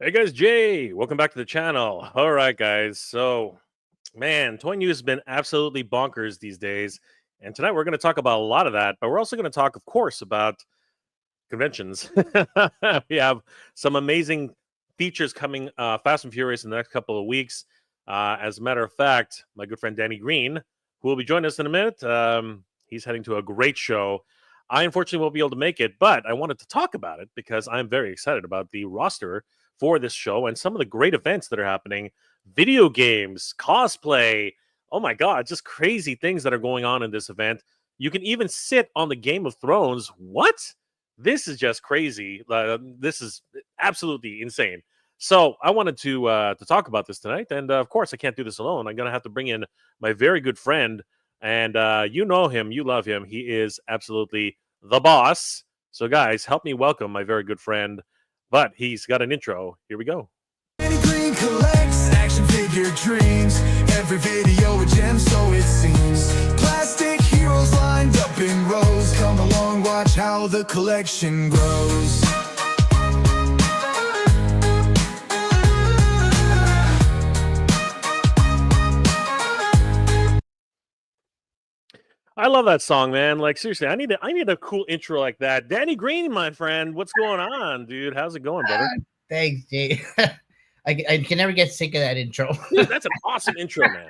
Hey guys, Jay, welcome back to the channel. All right, guys. So, man, toy news has been absolutely bonkers these days. And tonight we're going to talk about a lot of that, but we're also going to talk, of course, about conventions. We have some amazing features coming fast and furious in the next couple of weeks. As a matter of fact, my good friend Danny Green, who will be joining us in a minute, he's heading to a great show. I unfortunately won't be able to make it, but I wanted to talk about it because I'm very excited about the roster for this show and some of the great events that are happening. Video games, cosplay. Oh my God, just crazy things that are going on in this event. You can even sit on the Game of Thrones. What? This is just crazy. This is absolutely insane. So I wanted to talk about this tonight, and of course I can't do this alone. I'm gonna have to bring in my very good friend, and you know him, you love him. He is absolutely the boss. So guys, help me welcome my very good friend. But he's got an intro. Here we go. Green collects action figure dreams. Every video a gem, so it seems. Plastic heroes lined up in rows. Come along, watch how the collection grows. I love that song, man. Like seriously, I need a cool intro like that. Danny Green, my friend, what's going on, dude? How's it going, brother? Thanks, Jay. I can never get sick of that intro. Dude, that's an awesome intro, man.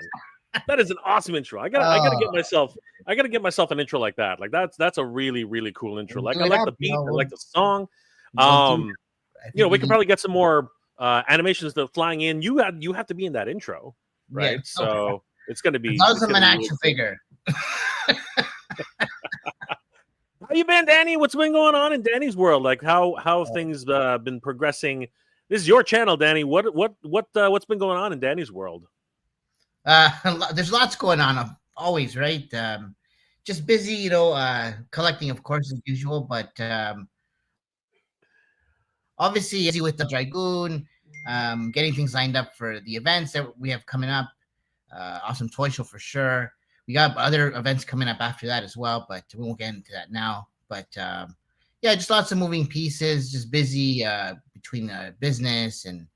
That is an awesome intro. I gotta get myself an intro like that. Like that's a really, really cool intro. Like I like the beat, I like the song. We can probably get some more animations that are flying in. You have to be in that intro, right? Yeah. So it's gonna be I'm an action figure. How you been, Danny? What's been going on in Danny's world? Like how things been progressing? This is your channel, Danny. What's been going on in Danny's world? There's lots going on, always, right? Just busy, collecting, of course, as usual. But obviously, busy with the Dragoon, getting things lined up for the events that we have coming up. Awesome toy show for sure. We got other events coming up after that as well, but we won't get into that now. But yeah, just lots of moving pieces. Just busy between business and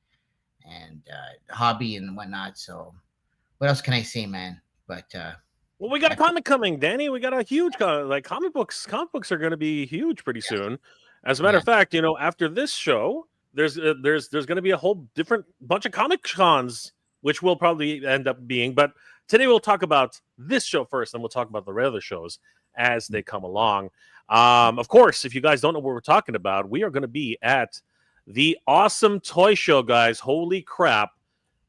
hobby and whatnot. So, what else can I say, man? But well, we got a comic coming, Danny. We got a huge comic books. Comic books are going to be huge pretty soon. As a matter of fact, after this show, there's going to be a whole different bunch of comic cons, which will probably end up being. But today we'll talk about this show first, and we'll talk about the other shows as they come along. Of course, if you guys don't know what we're talking about, we are going to be at the Awesome Toy Show, guys. Holy crap.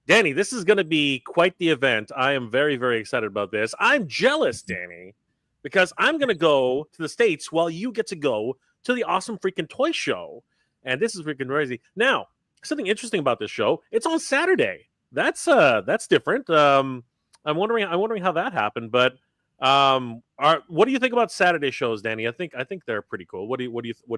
Danny, this is going to be quite the event. I am very, very excited about this. I'm jealous, Danny, because I'm going to go to the States while you get to go to the Awesome freaking Toy Show. And this is freaking crazy. Now, something interesting about this show, it's on Saturday. That's different. I'm wondering how that happened, but what do you think about Saturday shows, Danny? I think they're pretty cool. What are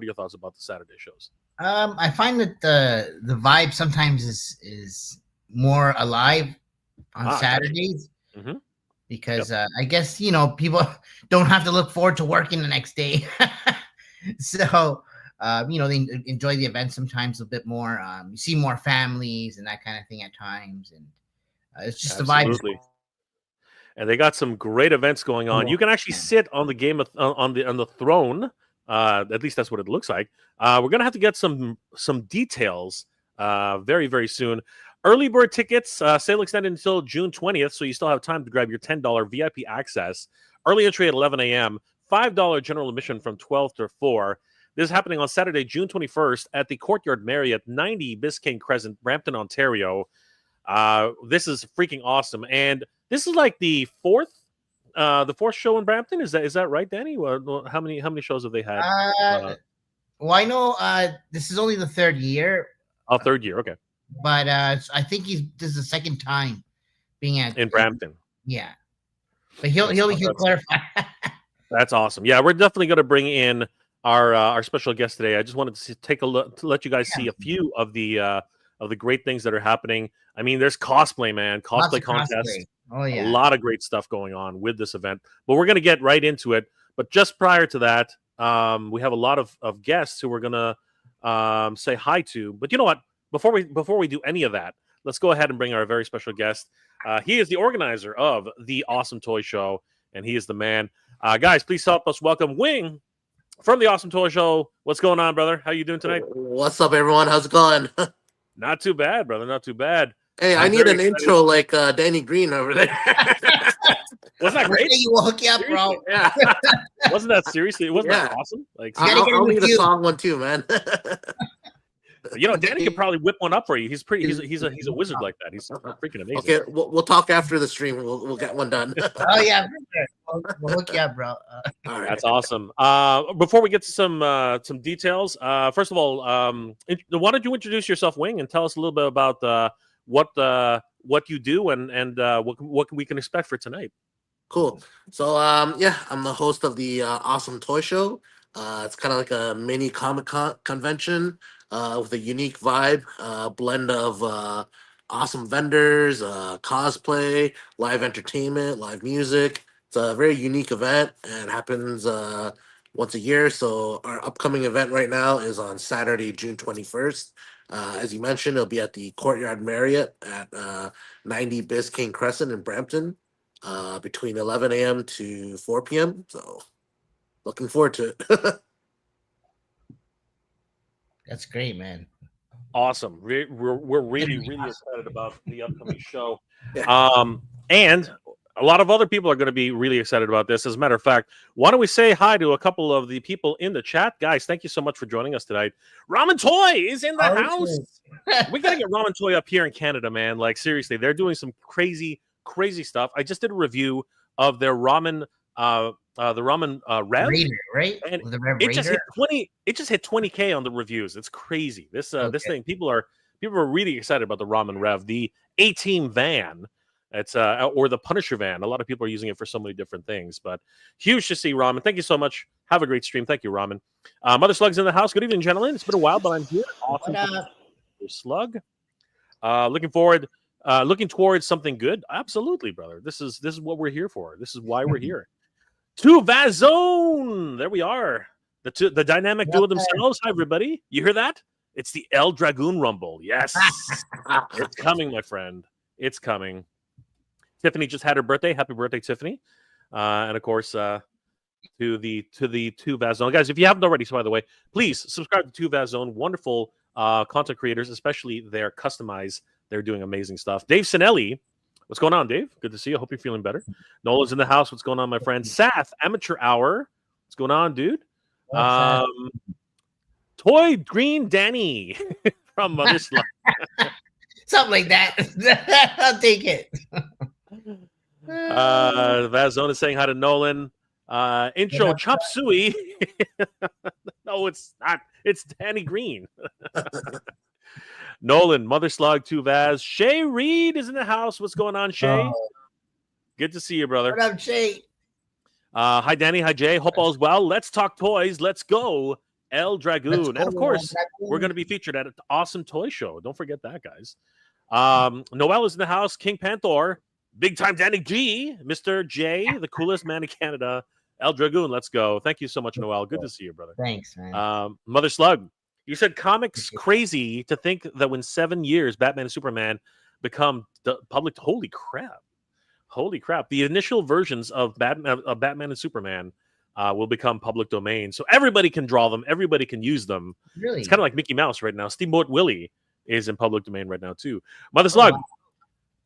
your thoughts about the Saturday shows? I find that the vibe sometimes is more alive on Saturdays because I guess people don't have to look forward to working the next day, so they enjoy the event sometimes a bit more. You see more families and that kind of thing at times, and it's just the vibe. And they got some great events going on. You can actually sit on the game on the throne. At least that's what it looks like. We're gonna have to get some details very, very soon. Early bird tickets sale extended until June 20th, so you still have time to grab your $10 VIP access. Early entry at 11 a.m. $5 general admission from 12 to 4. This is happening on Saturday, June 21st at the Courtyard Marriott, 90 Biscayne Crescent, Brampton, Ontario. This is freaking awesome, and this is like the fourth show in Brampton. Is that right, Danny? How many shows have they had? Well, I know this is only the third year. Oh, third year, okay. But I think this is the second time being in Brampton. Yeah, but he'll clarify. That's awesome. Yeah, we're definitely going to bring in our special guest today. I just wanted to take a look to let you guys see a few of the great things that are happening. I mean, there's cosplay, man, cosplay contest. Oh yeah, a lot of great stuff going on with this event. But we're going to get right into it. But just prior to that, we have a lot of guests who we're going to say hi to. But you know what? before we do any of that, let's go ahead and bring our very special guest. He is the organizer of the Awesome Toy Show, and he is the man. Guys, please help us welcome Wing from the Awesome Toy Show. What's going on, brother? How you doing tonight? What's up, everyone? How's it going? Not too bad, brother. Not too bad. Hey, I need an intro like Danny Green over there. Wasn't that great? You will hook you up, bro. Yeah. Wasn't that seriously? Wasn't that awesome? Like, I'll need a song one too, man. Danny could probably whip one up for you. He's a wizard like that. He's freaking amazing. Okay, we'll talk after the stream. We'll get one done. Oh yeah, we'll hook you up, bro. All right. That's awesome. Before we get to some details, first of all, why don't you introduce yourself, Wing, and tell us a little bit about what you do and what we can expect for tonight. Cool. So yeah, I'm the host of the Awesome Toy Show. It's kind of like a mini Comic-Con convention with a unique vibe, blend of awesome vendors, cosplay, live entertainment, live music. It's a very unique event and happens once a year. So our upcoming event right now is on Saturday, June 21st. As you mentioned, it'll be at the Courtyard Marriott at 90 Biscayne Crescent in Brampton between 11 a.m. to 4 p.m. So looking forward to it. That's great, man. Awesome. We're really excited about the upcoming show. Yeah. And a lot of other people are going to be really excited about this. As a matter of fact, why don't we say hi to a couple of the people in the chat? Guys, thank you so much for joining us tonight. Ramen Toy is in the house. We got to get Ramen Toy up here in Canada, man. Like, seriously, they're doing some crazy stuff. I just did a review of their ramen, the ramen Rev, Raider, right? and The Rev it just Raider? hit 20. It just hit 20K on the reviews. It's crazy. This thing, people are really excited about the ramen Rev, the A-Team van. It's or the Punisher van. A lot of people are using it for so many different things. But huge to see Ramen. Thank you so much. Have a great stream. Thank you, Ramen. Mother Slug's in the house. Good evening, gentlemen. It's been a while, but I'm here. Awesome. Slug. Looking towards something good. Absolutely, brother. This is what we're here for. This is why we're here. To Vazone. There we are. The dynamic duo themselves. Hi, everybody. You hear that? It's the El Dragoon Rumble. Yes. It's coming, my friend. It's coming. Tiffany just had her birthday. Happy birthday, Tiffany. And of course, to the Two Vazone. Guys, if you haven't already, so by the way, please subscribe to Two Vazone. Wonderful content creators, especially their customize. They're doing amazing stuff. Dave Sinelli. What's going on, Dave? Good to see you. Hope you're feeling better. Nolan's in the house. What's going on, my friend? Sath, Amateur Hour. What's going on, dude? Toy Green Danny from Mother Slug. Something like that. I'll take it. Vazone is saying hi to Nolan. Intro Chop Suey. No, it's not. It's Danny Green. Nolan, Mother Slug, 2 Vaz. Shay Reed is in the house. What's going on, Shay? Good to see you, brother. What up, Shay? Hi, Danny. Hi, Jay. Hope all's well. Let's talk toys. Let's go, El Dragoon. And of course, we're going to be featured at an Awesome Toy Show. Don't forget that, guys. Noel is in the house. King Panther. Big time Danny G. Mr. J, the coolest man in Canada. El Dragoon, let's go. Thank you so much, Noel. Good to see you, brother. Thanks, man. Mother Slug, you said comics crazy to think that when 7 years Batman and Superman become the public. Holy crap. The initial versions of Batman and Superman will become public domain. So everybody can draw them. Everybody can use them. Really? It's kind of like Mickey Mouse right now. Steamboat Willie is in public domain right now, too. Mother Slug, wow.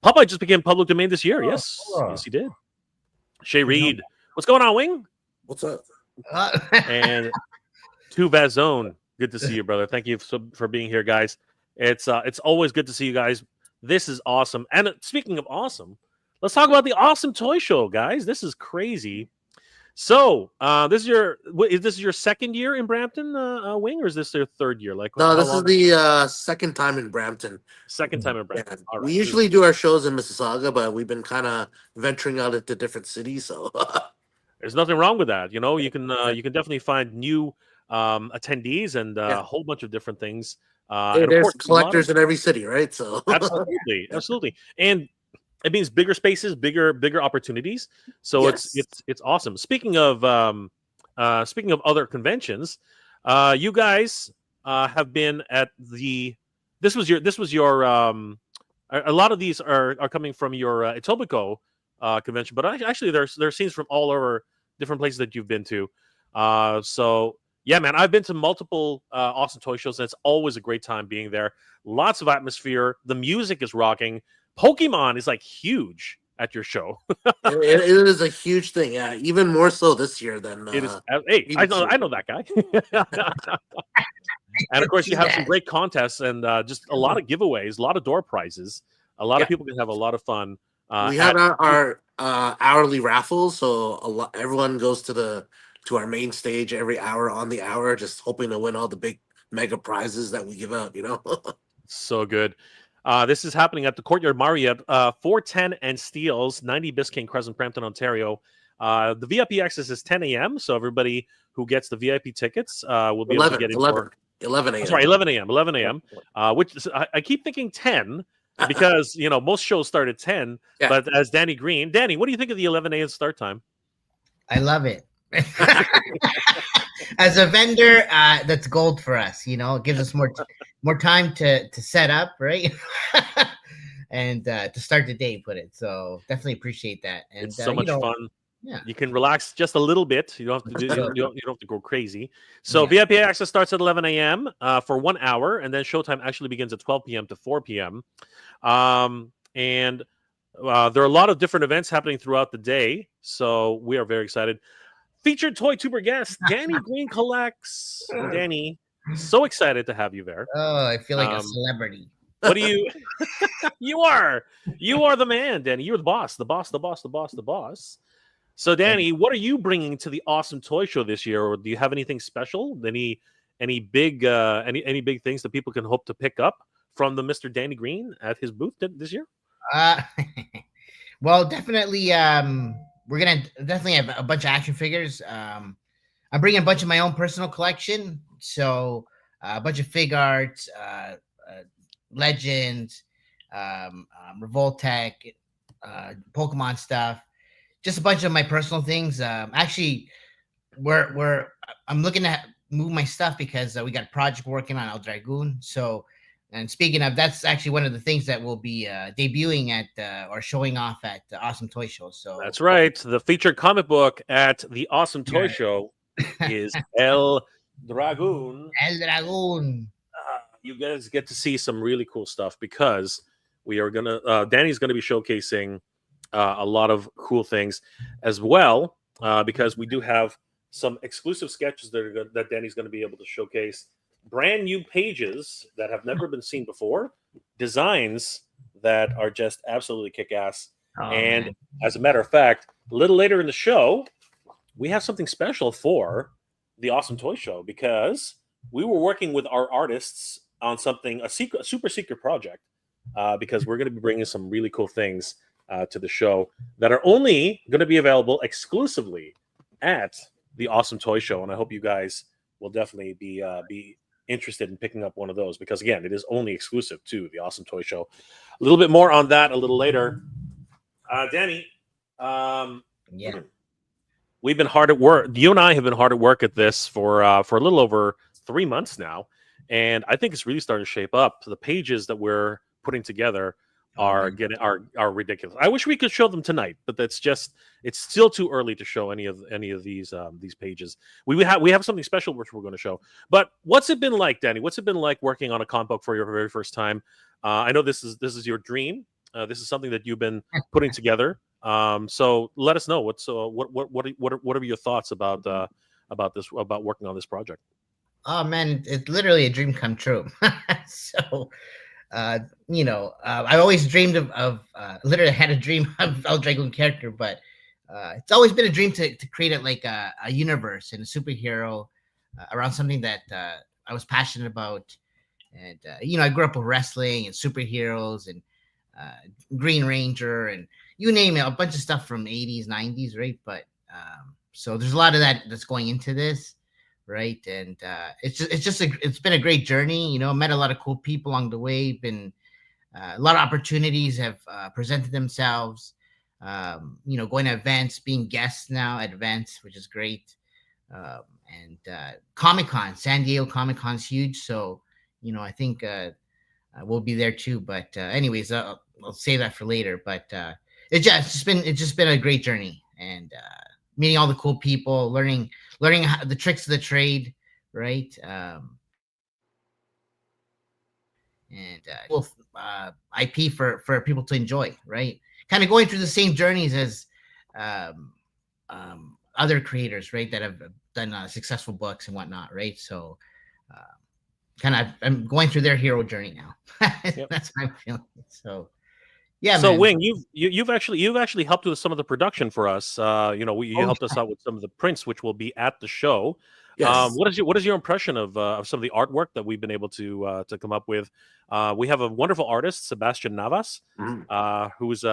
Popeye just became public domain this year. Yes, he did. Shay Reed. What's going on, Wing? What's up? And to Vazone. Good to see you, brother. Thank you for being here, guys. It's always good to see you guys. This is awesome. And speaking of awesome, let's talk about the Awesome Toy Show, guys. This is crazy. So, is this your second year in Brampton, Wing, or is this your third year? Like, no, this is the second time in Brampton. Second time in Brampton. Yeah. All right. We usually do our shows in Mississauga, but we've been kind of venturing out into different cities. So there's nothing wrong with that. You know, you can definitely find new attendees and a whole bunch of different things. And there's course, collectors in every city, right? So absolutely, and it means bigger spaces, bigger opportunities. So it's awesome. Speaking of other conventions, you guys have been at the this was your a lot of these are coming from your Etobicoke convention, but actually there's scenes from all over different places that you've been to. So yeah, man, I've been to multiple awesome toy shows, and it's always a great time being there. Lots of atmosphere. The music is rocking. Pokemon is like huge at your show. It is a huge thing. Yeah, even more so this year than It is. Hey, I know that guy. And of course, you have some great contests and just a lot of giveaways, a lot of door prizes. A lot of people can have a lot of fun. We have our hourly raffles, so everyone goes to our main stage every hour on the hour, just hoping to win all the big mega prizes that we give out. So good. This is happening at the Courtyard Marriott, 410 and Steeles, 90 Biscayne Crescent, Brampton, Ontario. The VIP access is 10 a.m. So everybody who gets the VIP tickets will be able to get in 11 a.m. Sorry, 11 a.m. 11 a.m. Which is, I keep thinking 10 because most shows start at 10. Yeah. But as Danny, what do you think of the 11 a.m. start time? I love it. As a vendor, that's gold for us. It gives us more time to set up, right? And to start the day, put it. So definitely appreciate that. And it's so much fun. Yeah, you can relax just a little bit. You don't have to you don't have to go crazy. So VIP access starts at 11 a.m. For 1 hour, and then showtime actually begins at 12 p.m. to 4 p.m. And there are a lot of different events happening throughout the day. So we are very excited. Featured toy tuber guest Danny Green collects. Danny, so excited to have you there. Oh, I feel like a celebrity. What do you? You are the man, Danny. You're the boss. So, Danny, what are you bringing to the Awesome Toy Show this year? Or do you have anything special? Any big big things that people can hope to pick up from the Mr. Danny Green at his booth this year? Well, definitely. We're gonna definitely have a bunch of action figures. I'm bringing a bunch of my own personal collection, so a bunch of fig arts, Legends, Revoltech, Pokemon stuff. Just a bunch of my personal things. Actually, I'm looking to move my stuff because we got a project working on El Dragoon. So, and speaking of, that's actually one of the things that will be debuting at or showing off at the Awesome Toy Show. So that's right. The featured comic book at the Awesome Toy Show is El Dragoon. El Dragoon. You guys get to see some really cool stuff because we are Danny's gonna be showcasing a lot of cool things as well, because we do have some exclusive sketches that Danny's going to be able to showcase. Brand new pages that have never been seen before, designs that are just absolutely kick-ass. And man, as a matter of fact, a little later in the show, we have something special for the Awesome Toy Show because we were working with our artists on a super secret project, because we're going to be bringing some really cool things to the show that are only going to be available exclusively at the Awesome Toy Show. And I hope you guys will definitely be interested in picking up one of those because, again, it is only exclusive to the Awesome Toy Show. A little bit more on that a little later. Danny, we've been hard at work. You and I have been hard at work at this for a little over 3 months now. And I think it's really starting to shape up. The pages that we're putting together are ridiculous. I wish we could show them tonight, but it's still too early to show any of these pages. We have something special which we're going to show. But what's it been like, Danny? What's it been like working on a comic book for your very first time? I know this is your dream. This is something that you've been putting together. So let us know what are your thoughts about working on this project? Oh man, it's literally a dream come true. So I always dreamed of literally had a dream of El Dragoon character, but it's always been a dream to create a universe and a superhero around something that I was passionate about. And I grew up with wrestling and superheroes and Green Ranger and you name it, a bunch of stuff from 80s, 90s, right? But so there's a lot of that that's going into this. Right. And it's been a great journey. Met a lot of cool people along the way. Been a lot of opportunities have presented themselves. Going to events, being guests now at events, which is great. And Comic-Con, San Diego Comic-Con is huge. So, I think we'll be there too. But anyways, I'll save that for later. But it's just been a great journey, and meeting all the cool people, learning the tricks of the trade, right? And IP for people to enjoy, right? Kind of going through the same journeys as um, other creators, right? That have done successful books and whatnot, right? So, kind of, I'm going through their hero journey now. Yep. That's how I'm feeling. So, yeah, So man. Wing, you've actually helped with some of the production for us. You Oh, helped us out with some of the prints, which will be at the show. Yes. What is your impression of some of the artwork that we've been able to come up with? We have a wonderful artist, Sebastian Navas, Mhm. who's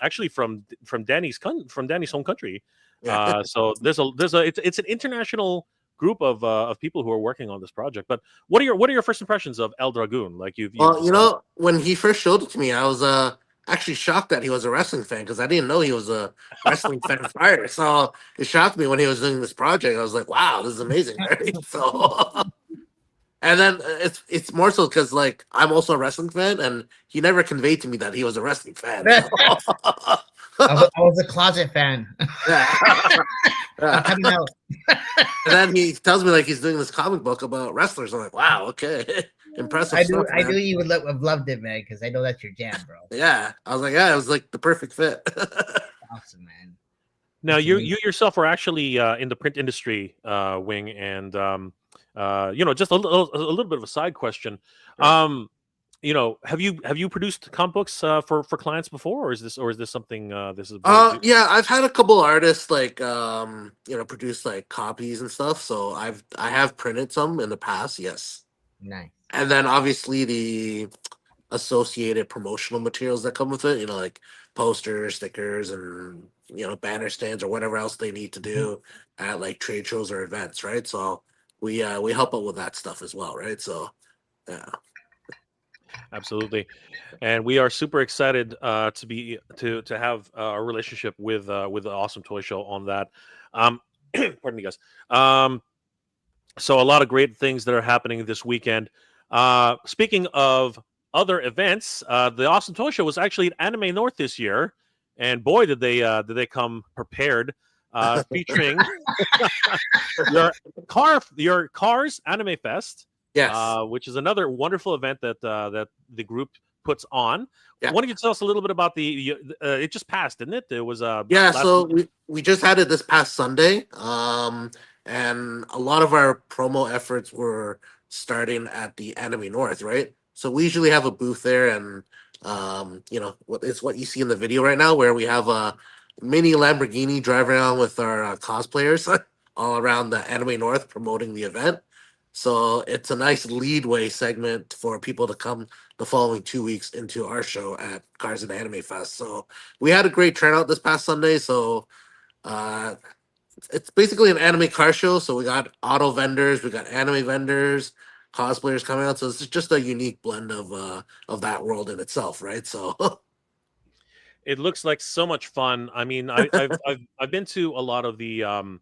actually from Danny's home country. Yeah. So it's an international group of people who are working on this project. But what are your first impressions of El Dragoon? Like you've Well, just done. when he first showed it to me, I was actually shocked that he was a wrestling fan because I didn't know he was a wrestling fan prior. So it shocked me when he was doing this project. I was like, "Wow, this is amazing!" Right? So, and then it's more so because like I'm also a wrestling fan, and he never conveyed to me that he was a wrestling fan. So, I was a closet fan. yeah. I'm Yeah. coming out. And then he tells me like he's doing this comic book about wrestlers. I'm like, "Wow, okay, impressive stuff, I knew man." you would have loved it, man, because I know that's your jam, bro. Yeah, I was like, "Yeah, it was like the perfect fit." Awesome, man. Now, That's you amazing. yourself are actually in the print industry, Wing, and just a little bit of a side question. Sure. Have you produced comic books for clients before, or is this something this is very new? Yeah, I've had a couple artists like produce like copies and stuff. So I have printed some in the past, yes. Nice. And then obviously the associated promotional materials that come with it, like posters, stickers, and banner stands or whatever else they need to Mhm. do at like trade shows or events, right? So we help out with that stuff as well, right? So yeah. Absolutely, and we are super excited to have a relationship with the Awesome Toy Show on that. Pardon me, guys. So a lot of great things that are happening this weekend. Speaking of other events, the Awesome Toy Show was actually at Anime North this year, and boy, did they come prepared, featuring your Cars Anime Fest, Yes. which is another wonderful event that the group puts on. Yeah. Why don't you tell us a little bit about it just passed, didn't it? It was Yeah, last so weekend. we just had it this past Sunday. And a lot of our promo efforts were starting at the Anime North, right? So we usually have a booth there, and it's what you see in the video right now, where we have a mini Lamborghini driving around with our cosplayers all around the Anime North promoting the event. So it's a nice leadway segment for people to come the following 2 weeks into our show at Cars and Anime Fest. So we had a great turnout this past Sunday. So uh, it's basically an anime car show. So we got auto vendors, we got anime vendors, cosplayers coming out. So it's just a unique blend of that world in itself, right? So It looks like so much fun. I mean, I've been to a lot of the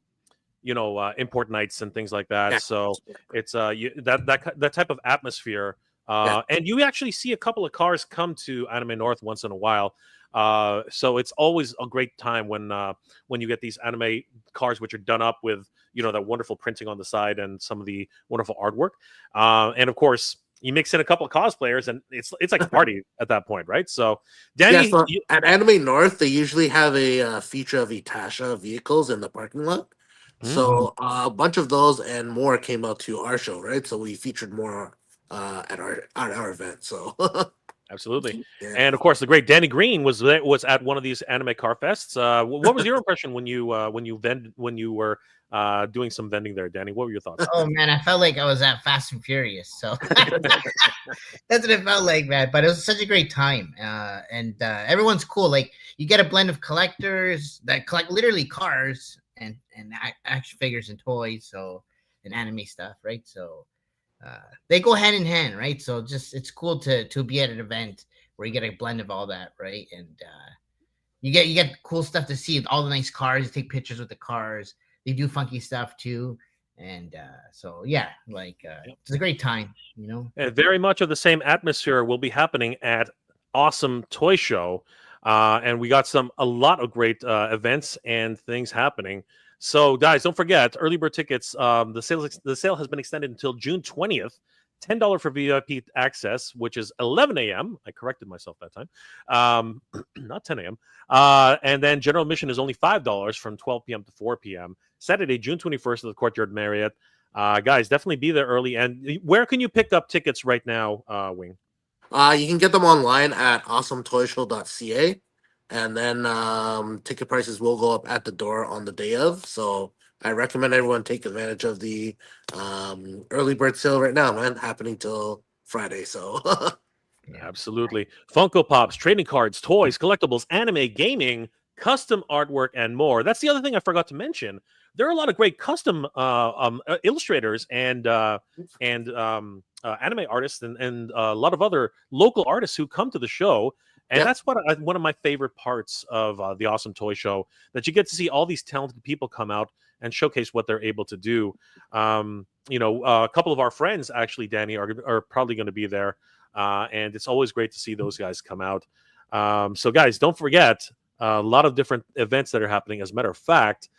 import nights and things like that. yeah, So it's that type of atmosphere. yeah, And you actually see a couple of cars come to Anime North once in a while. So it's always a great time when you get these anime cars which are done up with that wonderful printing on the side and some of the wonderful artwork. And of course, you mix in a couple of cosplayers, and it's like a party at that point, right? So, yeah. Danny, So at Anime North, they usually have a feature of Itasha vehicles in the parking lot. Mm. So a bunch of those and more came out to our show, right? So we featured more at our event. So Absolutely, yeah. and of course, the great Danny Green was at one of these anime car fests. What was your impression when you were doing some vending there, Danny? What were your thoughts? Oh man, I felt like I was at Fast and Furious. So that's what it felt like, man. But it was such a great time, and everyone's cool. Like you get a blend of collectors that collect literally cars and action figures and toys, so and anime stuff, right? So they go hand in hand, right? So just it's cool to be at an event where you get a blend of all that, right? And you get cool stuff to see, all the nice cars. You take pictures with the cars. They do funky stuff too, And so yeah, like it's a great time, And very much of the same atmosphere will be happening at Awesome Toy Show. And we got a lot of great events and things happening. So, guys, don't forget early bird tickets. The sale has been extended until June 20th. $10 for VIP access, which is 11 a.m. I corrected myself that time, not 10 a.m. And then general admission is only $5 from 12 p.m. to 4 p.m. Saturday, June 21st, at the Courtyard Marriott. Guys, definitely be there early. And where can you pick up tickets right now, Wing? You can get them online at awesometoyshow.ca, and then ticket prices will go up at the door on the day of. So I recommend everyone take advantage of the early bird sale right now, man, happening till Friday. So Absolutely. Funko Pops, trading cards, toys, collectibles, anime, gaming, custom artwork, and more. That's the other thing I forgot to mention. There are a lot of great custom illustrators and anime artists and a lot of other local artists who come to the show. And that's one of my favorite parts of the Awesome Toy Show, that you get to see all these talented people come out and showcase what they're able to do. A couple of our friends, actually, Danny, are probably going to be there. And it's always great to see those guys come out. So, guys, don't forget a lot of different events that are happening. As a matter of fact,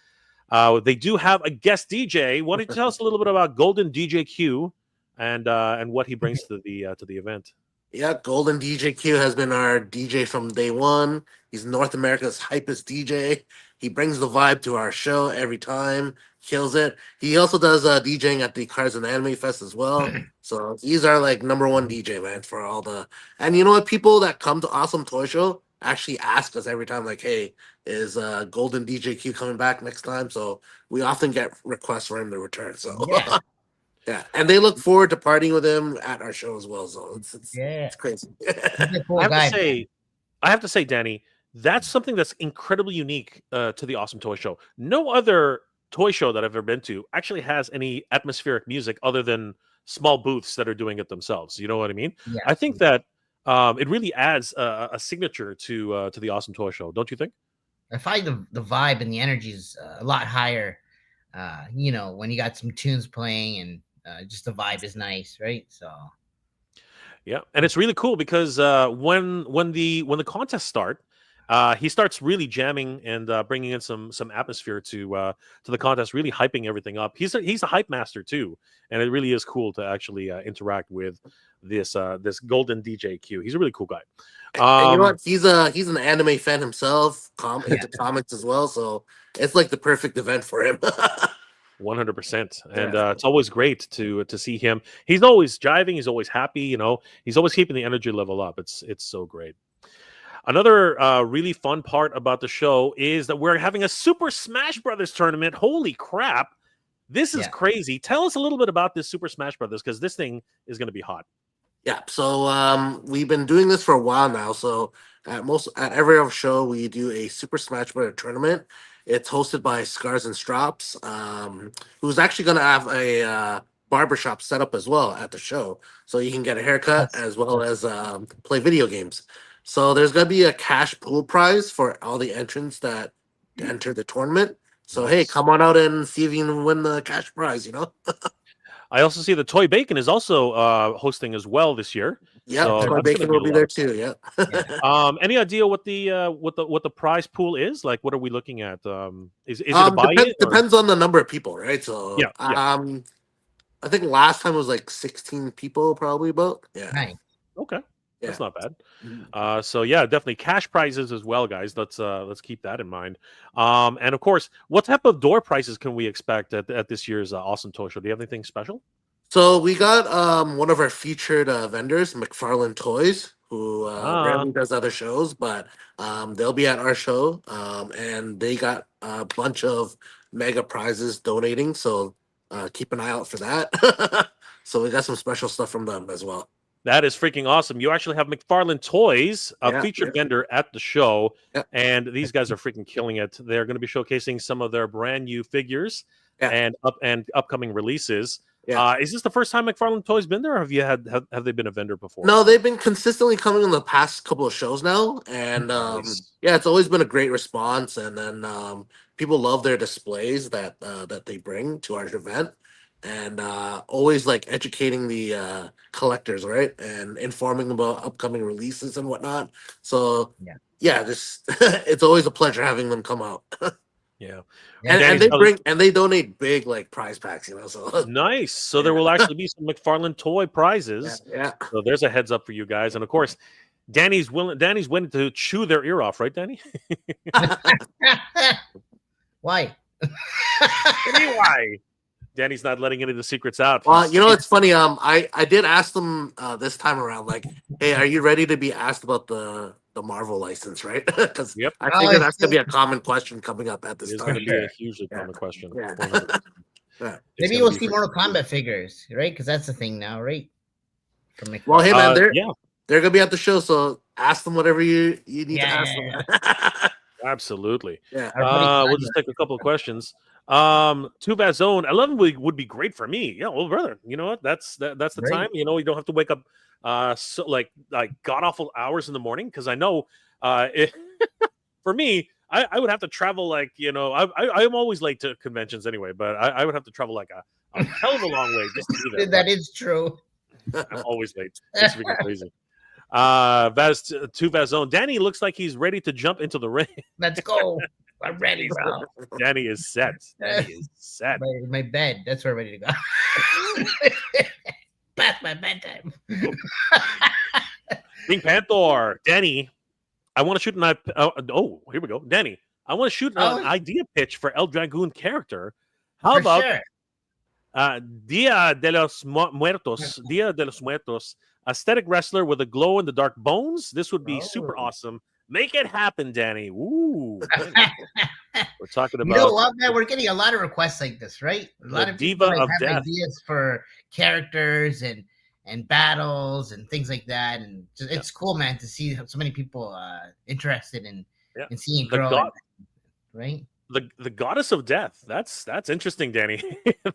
they do have a guest DJ. Why don't you tell us a little bit about Golden DJ Q and what he brings to the event? Yeah, Golden DJ Q has been our DJ from day one. He's North America's hypest DJ. He brings the vibe to our show every time, kills it. He also does DJing at the Cars and Anime Fest as well. So he's our number one DJ, man, for all the. And you know what? People that come to Awesome Toy Show actually ask us every time, like, "Hey, is Golden DJ Q coming back next time?" So we often get requests for him to return. So yeah. Yeah, and they look forward to partying with him at our show as well. So it's crazy. Cool I have to say, Danny, that's something that's incredibly unique to the Awesome Toy Show. No other toy show that I've ever been to actually has any atmospheric music other than small booths that are doing it themselves. You know what I mean? Yeah. I think that it really adds a signature to the Awesome Toy Show. Don't you think? I find the vibe and the energy is a lot higher. When you got some tunes playing and just the vibe is nice, right? So yeah, and it's really cool because when the contests start, he starts really jamming and bringing in some atmosphere to the contest, really hyping everything up. He's a hype master too, and it really is cool to actually interact with this Golden DJ Q. He's a really cool guy. And you know what? He's an anime fan himself, into comics as well. So it's like the perfect event for him. 100%, and it's always great to see him. He's always jiving. He's always happy. He's always keeping the energy level up. It's so great. Another really fun part about the show is that we're having a Super Smash Brothers tournament. Holy crap! This is crazy. Tell us a little bit about this Super Smash Brothers, because this thing is going to be hot. Yeah, so we've been doing this for a while now. So at every other show, we do a Super Smash Bros. Tournament. It's hosted by Scars and Strops, who's actually going to have a barbershop set up as well at the show, so you can get a haircut as well as play video games. So there's going to be a cash pool prize for all the entrants that enter the tournament. So hey, come on out and see if you can win the cash prize. I also see the Toy Bacon is also hosting as well this year. Yeah, so Toy Bacon will be there too. Yeah. Any idea what the prize pool is? Like, what are we looking at? Is it a buy-in? Depends on the number of people, right? So yeah. I think last time it was like 16 people, probably about. Yeah. Nice. Okay. That's not bad. So yeah, definitely cash prizes as well, guys. Let's keep that in mind. And of course, what type of door prices can we expect at this year's Awesome Toy Show? Do you have anything special? So we got one of our featured vendors, McFarlane Toys, who rarely does other shows, but they'll be at our show, and they got a bunch of mega prizes donating. So keep an eye out for that. So we got some special stuff from them as well. That is freaking awesome. You actually have McFarlane Toys, a featured vendor at the show, and these guys are freaking killing it. They're going to be showcasing some of their brand new figures and upcoming releases. Is this the first time McFarlane Toys been there, or have they been a vendor before? No, they've been consistently coming in the past couple of shows now, and it's always been a great response. And then people love their displays that they bring to our event. and always like educating the collectors, right, and informing them about upcoming releases and whatnot. So yeah, just it's always a pleasure having them come out. Yeah. Yeah. And they bring and they donate big like prize packs, you know. So Nice. So there yeah, will actually be some McFarlane toy prizes. yeah. So there's a heads up for you guys. And of course, Danny's willing to chew their ear off, right, Danny? Why? Why? Danny's not letting any of the secrets out. Well, you know, it's funny. I did ask them this time around, like, hey, are you ready to be asked about the Marvel license, right? Because Yep. I Oh, figure that's gonna be a common question coming up at this It's time. going to be a hugely Yeah. common question. Yeah. 100%. Yeah. It's Maybe gonna we'll be see for- Mortal Kombat figures, right? Because that's the thing now, right? From Well, hey man, yeah, they're gonna be at the show, so ask them whatever you need to Yeah, ask yeah, them. absolutely. Yeah. Our buddy We'll Kanye. just take a couple of questions. Two Zone 11 would be great for me. Yeah, well, brother, you know what? That's the Great. time. You know, you don't have to wake up so like god awful hours in the morning, because I know for me, I would have to travel like, you know, I'm always late to conventions anyway, but I would have to travel like a hell of a long way just to be there. That is true. I'm always late. It's freaking crazy. Two Zone. Danny looks like he's ready to jump into the ring. Let's go. I'm ready, bro. Danny is set. Danny is set. My bed. That's where I'm ready to go. Past my bedtime. Pink Panther. Danny, I want to shoot an oh, here we go. Danny, I want to shoot an idea pitch for El Dragoon character. How For about sure. Dia de los Muertos, aesthetic wrestler with a glow in the dark bones? This would be super Oh. awesome. Make it happen, Danny. Ooh. We're talking You know about what, man? We're getting a lot of requests like this, right? A lot The of people Diva of have Death. ideas for characters and battles and things like that, and just, it's cool, man, to see so many people interested in seeing it The grow, God- right? the goddess of death. That's interesting, Danny.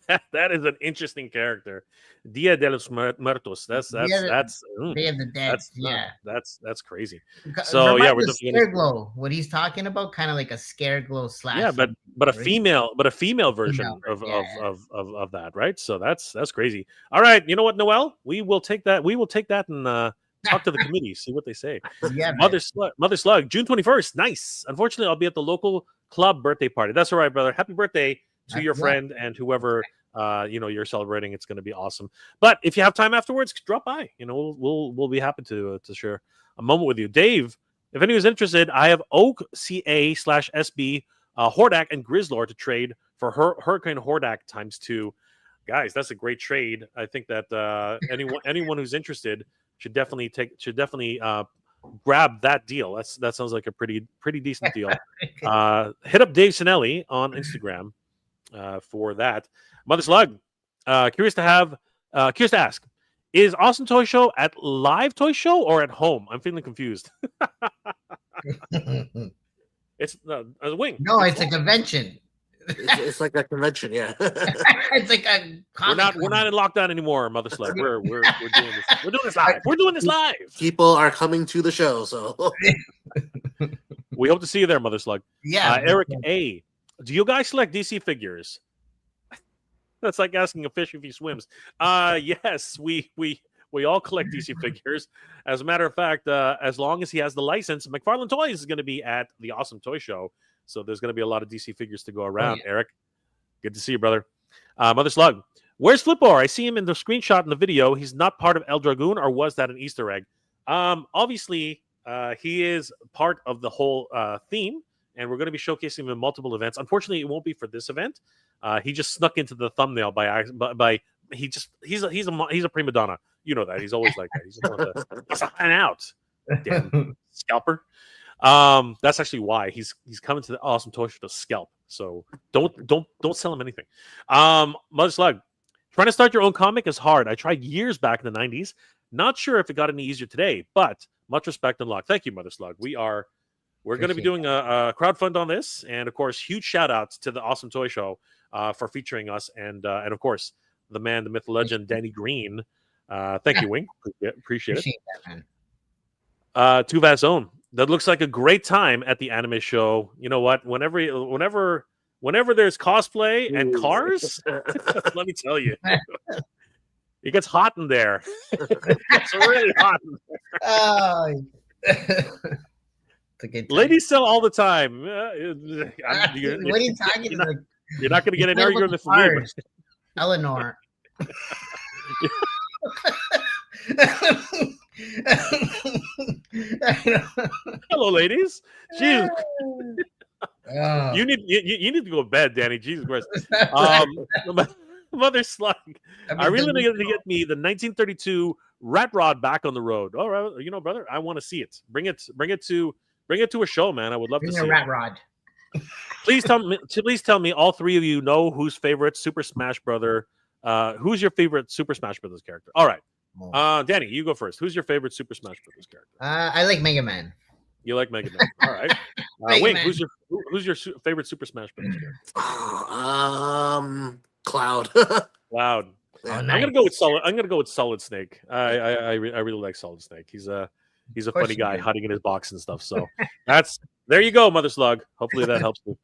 that is an interesting character. Dia de los Muertos. That's Day of the Dead. that's crazy. Because So, yeah, reminds we're me of definitely gonna- Scareglow. What he's talking about, kind of like a Scareglow slash. Yeah, but a right? female version Female, of that, right? So that's crazy. All right, you know what, Noel? We will take that and talk to the committee, see what they say. Yeah, man. Mother Slug, June 21st. Nice. Unfortunately, I'll be at the local club birthday party. That's all right, brother. Happy birthday to your friend and whoever you're celebrating. It's going to be awesome. But if you have time afterwards, drop by. You know, we'll be happy to share a moment with you. Dave, if anyone's interested, I have Oak CA/SB Hordak and Grizzlord to trade for Hurricane Hordak ×2. Guys, that's a great trade. I think that anyone who's interested should definitely grab that deal. That sounds like a pretty decent deal. Hit up Dave Sinelli on Instagram for that. Mother Slug, curious to ask, is Awesome Toy Show at live toy show or at home? I'm feeling confused. It's a wing. No, it's a convention. It's like a convention, yeah. It's like a We're not in lockdown anymore, Mother Slug. We're doing this. We're doing this live. We're doing this live. People are coming to the show, so We hope to see you there, Mother Slug. Yeah. Eric A. Do you guys select DC figures? That's like asking a fish if he swims. Yes, we all collect DC figures. As a matter of fact, as long as he has the license, McFarlane Toys is going to be at the Awesome Toy Show. So there's going to be a lot of DC figures to go around. Eric, good to see you, brother. Mother Slug, where's Flipbar? I see him in the screenshot in the video. He's not part of El Dragoon, or was that an Easter egg? Obviously, he is part of the whole theme, and we're going to be showcasing him in multiple events. Unfortunately, it won't be for this event. He just snuck into the thumbnail by he's a prima donna. You know that. He's always like that. He's a fan out. Damn scalper. That's actually why he's coming to the Awesome Toy Show to scalp. So don't sell him anything. Mother Slug, trying to start your own comic is hard. I tried years back in the 90s. Not sure if it got any easier today, but much respect and luck. Thank you, Mother Slug. We're going to be doing a crowdfund on this, and of course, huge shout outs to the Awesome Toy Show for featuring us, and of course, the man, the myth, the legend, Danny Green. Thank you, Wing. Appreciate it. That, man. Tuvaz Zone. That looks like a great time at the anime show. You know what? Whenever whenever there's cosplay and cars, let me tell you, it gets hot in there. It's really hot in there. Oh. Ladies sell all the time. What are you talking about? You're not going to get an argument from me. Eleanor. Hello, ladies. Jesus. Oh. You need to go to bed, Danny. Jesus Christ. Mother Slug. I really need to get me the 1932 Rat Rod back on the road. All right, you know, brother, I want to see it. Bring it to a show, man. I would love to see Rat Rod. Please tell me, all three of you know whose favorite Super Smash Brother. Who's your favorite Super Smash Brothers character? All right, Danny, you go first. Who's your favorite Super Smash Brothers character? I like Mega Man. You like Mega Man. All right. Wait, who's your favorite Super Smash Brothers character? Cloud. Cloud. Oh, nice. nice. I'm gonna go with Solid Snake. I really like Solid Snake. He's a funny guy hiding in his box and stuff. So there you go, Mother Slug. Hopefully that helps you.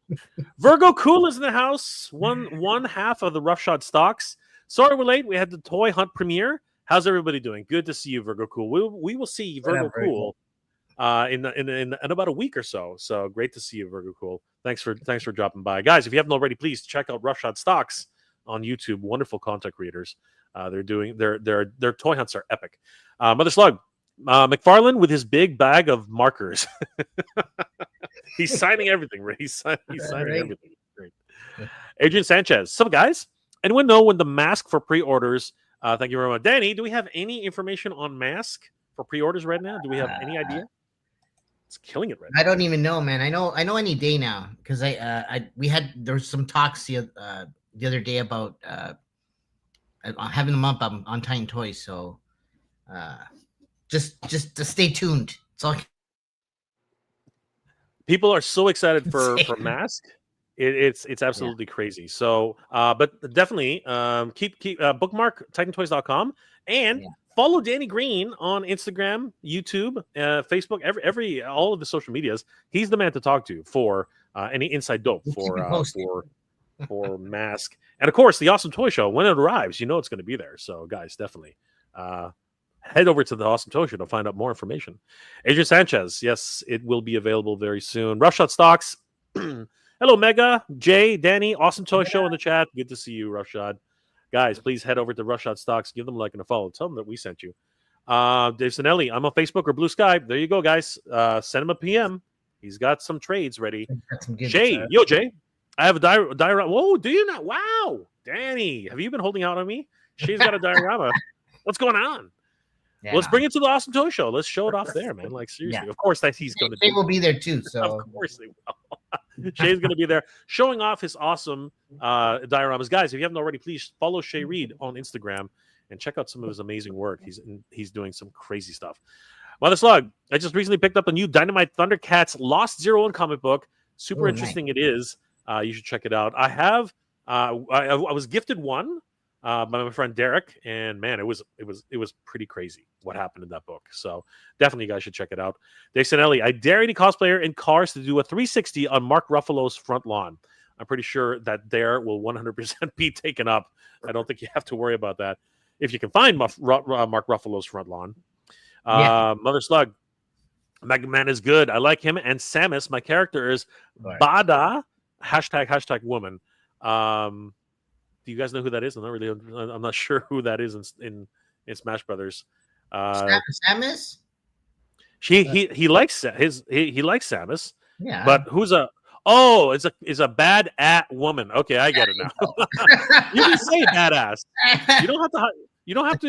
Virgo Cool is in the house. One half of the Roughshod stocks. Sorry we're late. We had the Toy Hunt premiere. How's everybody doing? Good to see you, Virgo Cool. We will see Virgo Cool in about a week or so. So great to see you, Virgo Cool. Thanks for dropping by, guys. If you haven't already, please check out Roughshod Stocks on YouTube. Wonderful content creators. Their toy hunts are epic. Mother Slug, McFarlane with his big bag of markers. He's signing everything. Right? He's signing everything. Great. Adrian Sanchez. So guys, anyone know when the mask for pre-orders? Thank you very much, Danny. Do we have any information on mask for pre-orders right now? Do we have any idea? It's killing it right now. I don't even know, man. I know any day now because there was some talks the other day about having them up on Titan Toys. So just to stay tuned. It's all. People are so excited for mask. It's absolutely crazy. So, but definitely keep bookmark TitanToys.com and follow Danny Green on Instagram, YouTube, Facebook, all of the social medias. He's the man to talk to for any inside dope for mask, and of course the Awesome Toy Show. When it arrives, you know it's going to be there. So, guys, definitely head over to the Awesome Toy Show to find out more information. Adrian Sanchez, yes, it will be available very soon. Roughshod Stocks. Hello, Mega, Jay, Danny, Awesome Toy Show in the chat. Good to see you, Roughshod. Guys, please head over to Roughshod Stocks. Give them a like and a follow. Tell them that we sent you. Dave Sinelli, I'm on Facebook or Blue Sky. There you go, guys. Send him a PM. He's got some trades ready. Jay, Jay, I have a diorama. Whoa, do you not? Wow, Danny, have you been holding out on me? She's got a diorama. What's going on? Yeah. Let's bring it to the Awesome Toy Show. Let's show it off there, man. Like, seriously. Yeah. Of course that he's going to Jay will be there too. So of course they will. Shay's going to be there showing off his awesome dioramas. Guys, if you haven't already, please follow Shay Reed on Instagram and check out some of his amazing work. He's doing some crazy stuff. Mother Slug, I just recently picked up a new Dynamite Thundercats Lost Zero-1 comic book. Super interesting it is. You should check it out. I have I was gifted one by my friend Derek, and man, it was pretty crazy what happened in that book. So definitely, you guys should check it out. Dave Sinelli, I dare any cosplayer in Cars to do a 360 on Mark Ruffalo's front lawn. I'm pretty sure that there will 100% be taken up. I don't think you have to worry about that if you can find Mark Ruffalo's front lawn. Mother Slug, Mega Man is good. I like him. And Samus, my character is Bada ## woman. Do you guys know who that is? I'm not sure who that is in Smash Brothers. Samus? He likes Samus. Yeah. But who's is a bad woman. Okay, I get it now. You can say badass. You don't have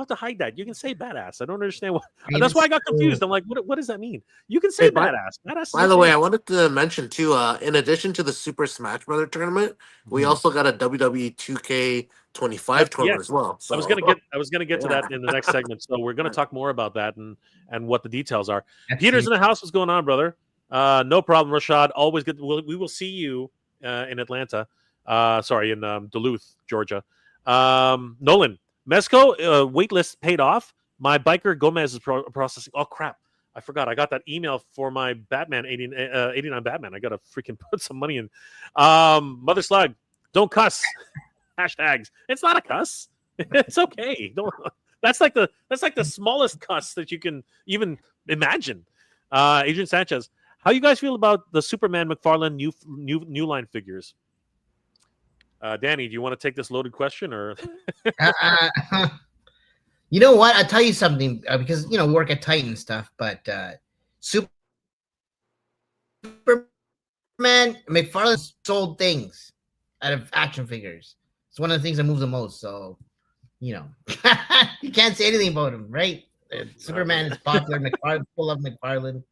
to hide that. You can say badass. I don't understand that's why I got confused. I'm like, what does that mean? You can say badass. By the way, I wanted to mention too, in addition to the Super Smash Brother tournament, we also got a WWE 2K25 tournament as well. So I was gonna get to that in the next segment. So we're gonna talk more about that and what the details are. Peter's in the house. What's going on, brother? No problem, Rashad. Always good. We will see you in Atlanta. In Duluth, Georgia. Nolan. Mesco, waitlist paid off. My biker Gomez is processing. Oh, crap. I forgot. I got that email for my Batman 89 Batman. I got to freaking put some money in. Mother Slug, don't cuss. Hashtags. It's not a cuss. It's okay. Don't. That's like the smallest cuss that you can even imagine. Adrian Sanchez, how you guys feel about the Superman McFarlane new line figures? Danny, do you want to take this loaded question or? You know what? I'll tell you something because we work at Titan and stuff, but Superman McFarlane sold things out of action figures. It's one of the things that moves the most. So, you can't say anything about him, right? Superman is popular. McFarlane, full of McFarlane.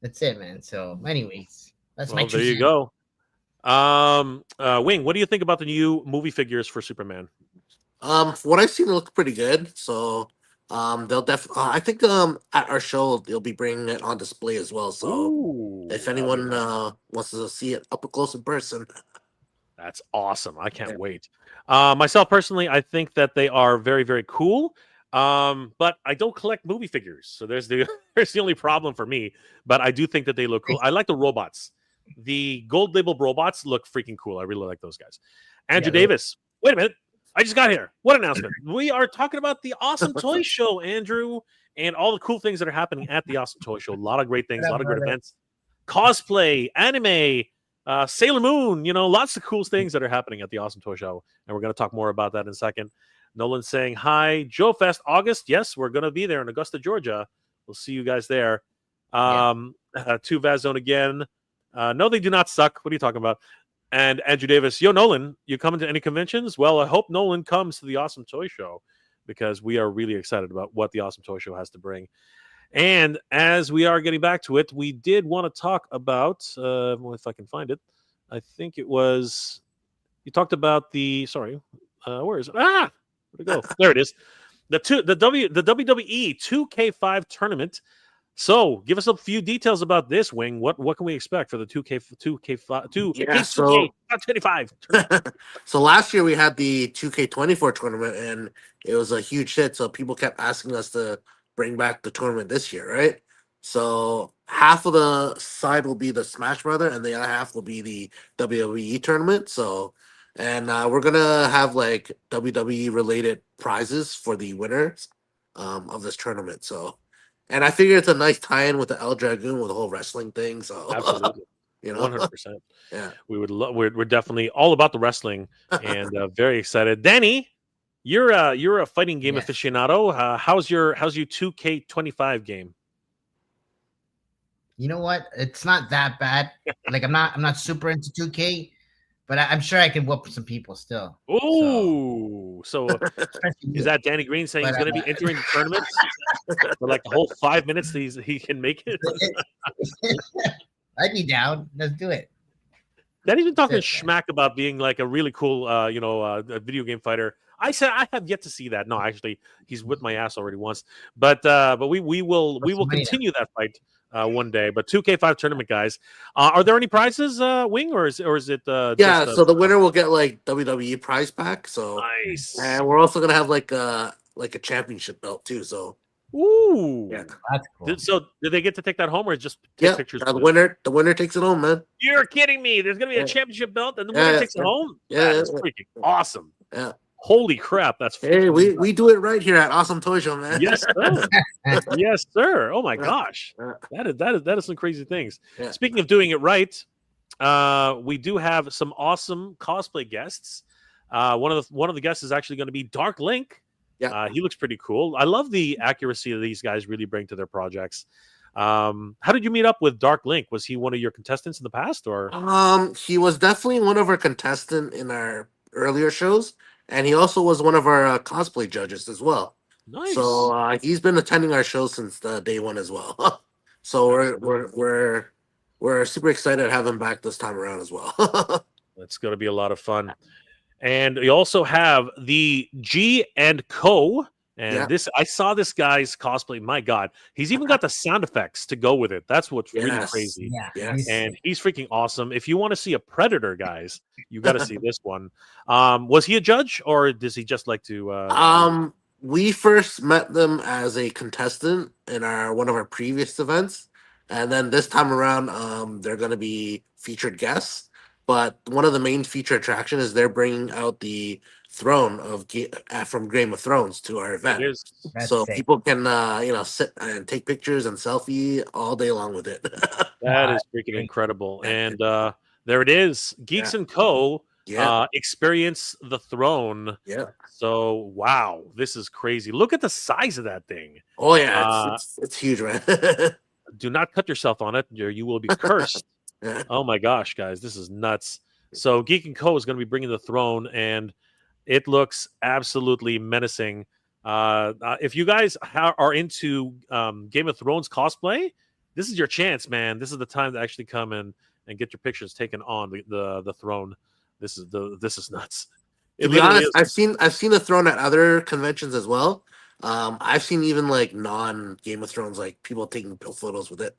That's it, man. So, anyways, that's my. There you go. Wing, what do you think about the new movie figures for Superman? What I've seen, look pretty good. So, they'll definitely. I think at our show they'll be bringing it on display as well. So, if anyone wants to see it up close in person, that's awesome. I can't wait. Myself personally, I think that they are very, very cool. But I don't collect movie figures, so there's the only problem for me. But I do think that they look cool. I like the robots. The gold label robots look freaking cool. I really like those guys. Andrew Davis. Wait a minute. I just got here. What announcement? We are talking about the Awesome Toy Show, Andrew, and all the cool things that are happening at the Awesome Toy Show. A lot of great things, a lot of great events. Cosplay, anime, Sailor Moon, lots of cool things that are happening at the Awesome Toy Show. And we're going to talk more about that in a second. Nolan saying hi. Joe Fest, August. Yes, we're going to be there in Augusta, Georgia. We'll see you guys there. To Vazone again. No, they do not suck. What are you talking about? And Andrew Davis, yo, Nolan, you coming to any conventions? Well, I hope Nolan comes to the Awesome Toy Show because we are really excited about what the Awesome Toy Show has to bring. And as we are getting back to it, we did want to talk about, if I can find it, I think it was, you talked about where is it? Where'd it go? There it is. The WWE 2K5 tournament. So, give us a few details about this, Wing. What can we expect for the 2K25 tournament? So last year we had the 2K24 tournament, and it was a huge hit. So people kept asking us to bring back the tournament this year, right? So half of the side will be the Smash Brother, and the other half will be the WWE tournament. So, and we're gonna have like WWE related prizes for the winners of this tournament. So. And I figure it's a nice tie-in with the El Dragoon with the whole wrestling thing. So absolutely, 100%. Yeah, we would. We're definitely all about the wrestling and very excited. Danny, you're a fighting game aficionado. How's your 2K25 game? You know what? It's not that bad. Like I'm not super into 2K, but I'm sure I can whoop some people still. Ooh, so is that Danny Green saying he's going to be entering the tournament for like the whole 5 minutes he can make it? I'd be down. Let's do it. Danny's been talking schmack about being like a really cool, a video game fighter. I said I have yet to see that. No, actually, he's whipped my ass already once. But we will continue that fight one day. But 2K5 tournament, guys. Are there any prizes, Wing, or is it? So the winner will get like WWE prize pack. So nice. And we're also gonna have like a championship belt too. So ooh, yeah, that's cool. So did they get to take that home or just take pictures? The winner takes it home, man. You're kidding me. There's gonna be a championship belt and the winner takes it home. Yeah, that's freaking awesome. Yeah. Holy crap! That's we do it right here at Awesome Toy Show, man. Yes, sir. Yes, sir. Oh my gosh, that is some crazy things. Yeah. Speaking of doing it right, we do have some awesome cosplay guests. One of the guests is actually going to be Dark Link. Yeah, he looks pretty cool. I love the accuracy that these guys really bring to their projects. How did you meet up with Dark Link? Was he one of your contestants in the past, or? He was definitely one of our contestants in our earlier shows. And he also was one of our cosplay judges as well. Nice. So he's been attending our show since day one as well. So we're super excited to have him back this time around as well. That's going to be a lot of fun. And we also have the G and Co. And I saw this guy's cosplay. My God, he's even got the sound effects to go with it. That's what's really crazy. Yeah. And he's freaking awesome. If you want to see a Predator, guys, you got to see this one. Was he a judge or does he just like to? We first met them as a contestant in our one of our previous events, and then this time around, they're going to be featured guests. But one of the main feature attraction is they're bringing out the throne of from Game of Thrones to our It event, is. That's so sick. people can sit and take pictures and selfie all day long with it. That is freaking Great. incredible. Yeah, And there it is. yeah, Geeks and Co. yeah, Experience the throne. yeah. So wow, this is crazy. Look at the size of that thing. Oh yeah, Uh, it's huge, man. do not cut yourself on it, or you will be cursed. Yeah. Oh my gosh, guys, this is nuts. So Geek and Co. is going to be bringing the throne, and it looks absolutely menacing. If you guys are into Game of Thrones cosplay, this is your chance, man. This is the time to actually come in and get your pictures taken on the throne. This is nuts. To It be literally honest, is. I've seen the throne at other conventions as well. I've seen even like non Game of Thrones, like people taking photos with it.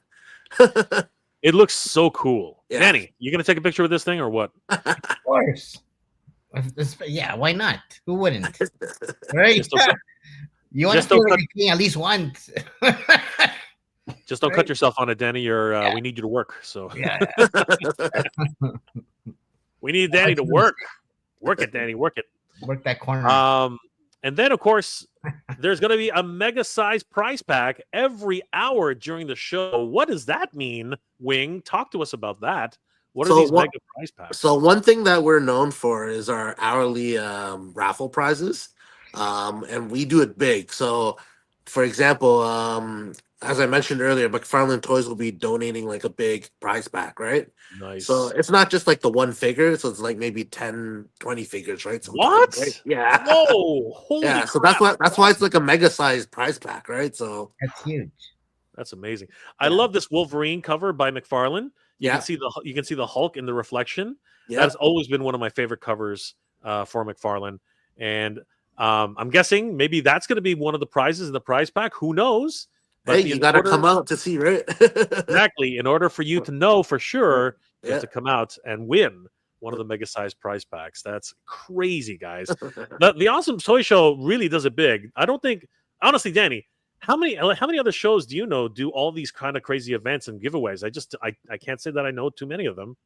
It looks so cool. Yeah. Danny, you gonna take a picture with this thing or what? Of course. Yeah, why not? Who wouldn't? Right? Just don't, You want to just don't feel like cut- you're king at least once. just don't Right. cut yourself on it, Danny. Yeah. We need you to work. So Yeah. we need Danny to work. Work it, Danny. Work it. Work that corner. And then, of course, there's going to be a mega-sized prize pack every hour during the show. What does that mean, Wing? Talk to us about that. What are these mega prize packs? So one thing that we're known for is our hourly raffle prizes, and we do it big. So, for example, as I mentioned earlier, McFarlane Toys will be donating like a big prize pack, right? Nice. So it's not just like the one figure, so it's like maybe 10, 20 figures, right? What? Right? Yeah. Whoa! Holy Yeah, so crap. that's why it's like a mega sized prize pack, right? So That's huge. That's amazing. I love this Wolverine cover by McFarlane. You yeah, can see the Hulk in the reflection. yeah. That's always been one of my favorite covers for McFarlane. And I'm guessing maybe that's going to be one of the prizes in the prize pack. Who knows? Hey, you gotta come out to see, right? Exactly. In order for you to know for sure, you Yeah. have to come out and win one of the mega sized prize packs. That's crazy, guys. The Awesome Toy Show really does it big. I don't think, honestly, Danny, how many other shows do you know do all these kind of crazy events and giveaways? I can't say that I know too many of them.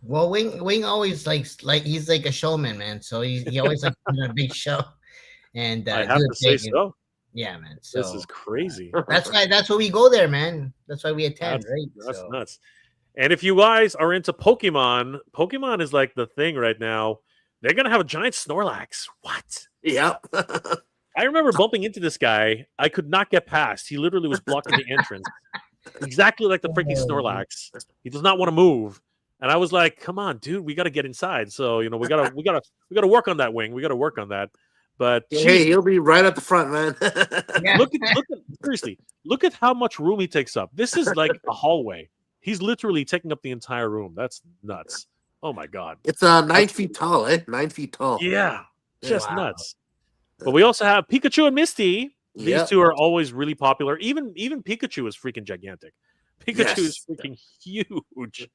Well, Wing always likes he's like a showman, man. So he always likes to do a big show. And I have to say so. Yeah, man. So This is crazy. that's why we go there, man. That's why we attend, right? That's So, nuts. And if you guys are into Pokemon, Pokemon is like the thing right now. They're gonna have a giant Snorlax. What? Yeah. I remember bumping into this guy. I could not get past. He literally was blocking the entrance. Exactly like the freaking Snorlax. He does not want to move. And I was like, "Come on, dude, we got to get inside." So, we got to work on that, Wing. We got to work on that. But Hey, he'll be right at the front, man. yeah. look at seriously, look at how much room he takes up. This is like a hallway. He's literally taking up the entire room. That's nuts. Oh my god. It's 9 feet tall, eh? 9 feet tall. Yeah, just Wow. nuts. But we also have Pikachu and Misty. These Yeah. two are always really popular. Even Pikachu is freaking gigantic. Pikachu is Yes. freaking huge.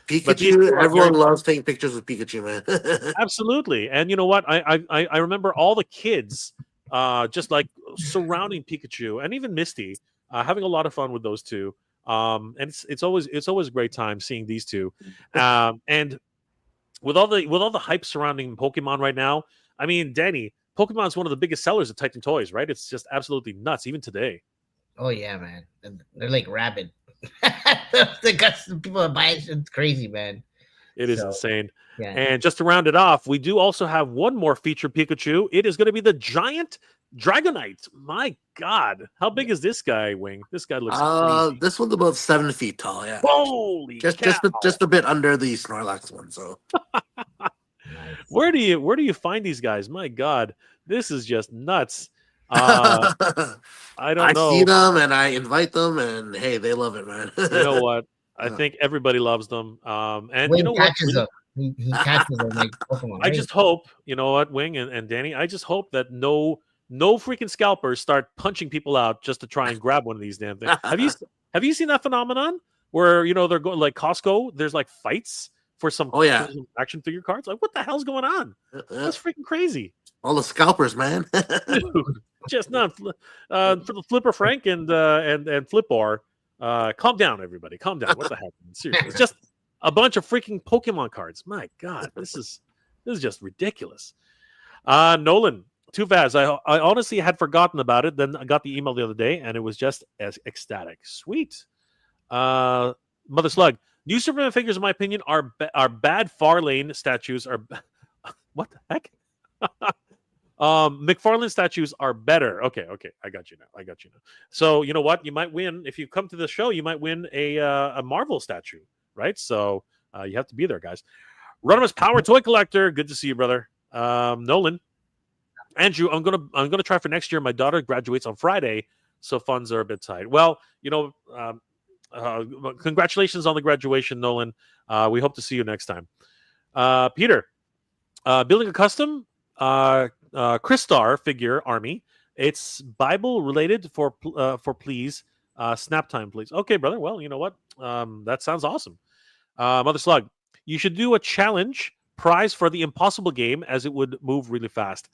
Pikachu, these two are everyone very- loves taking pictures with Pikachu, man. Absolutely. And you know what? I remember all the kids just like surrounding Pikachu and even Misty, having a lot of fun with those two. And it's always a great time seeing these two. And with all the hype surrounding Pokemon right now, I mean, Danny, Pokemon's one of the biggest sellers of Titan Toys, right? It's just absolutely nuts, even today. Oh yeah, man. They're like rabid. The people that buy it, it's crazy, man. It is So, insane. Yeah. And just to round it off, we do also have one more feature Pikachu. It is going to be the giant Dragonite. My God, how big is this guy, Wing? This guy looks crazy. This one's about 7 feet tall, yeah. Holy Just cow. just a bit under the Snorlax one, so Nice. Where do you find these guys? My God, this is just nuts. I I don't know. see them and I invite them, and hey, they love it, man. You know what? I think everybody loves them. And Wing you know what? catches them. He catches them like Pokemon. I right? just hope, you know what, Wing and Danny, I just hope that no freaking scalpers start punching people out just to try and grab one of these damn things. Have you seen that phenomenon where they're going like Costco? There's like fights for some Oh, yeah. for some action figure cards. Like, what the hell's going on? That's freaking crazy. All the scalpers, man. Dude, just not for the Flipper Frank and Flipbar. Calm down, everybody. Calm down. What the heck? Seriously, it's just a bunch of freaking Pokemon cards. My God, this is just ridiculous. Nolan, too fast. I honestly had forgotten about it. Then I got the email the other day, and it was just as ecstatic. Sweet. Mother Slug. New Superman figures, in my opinion, are bad. Farlane statues are. What the heck? McFarlane statues are better. Okay, I got you now. So you know what? You might win if you come to the show. You might win a Marvel statue, right? So you have to be there, guys. Runimus Power Toy Collector. Good to see you, brother. Nolan, Andrew. I'm gonna try for next year. My daughter graduates on Friday, so funds are a bit tight. Well, congratulations on the graduation, Nolan. We hope to see you next time. Peter, building a custom Cres figure army. It's Bible related for please. Snap time, please. Okay, brother. Well, you know what? That sounds awesome. Mother Slug, you should do a challenge prize for the impossible game, as it would move really fast.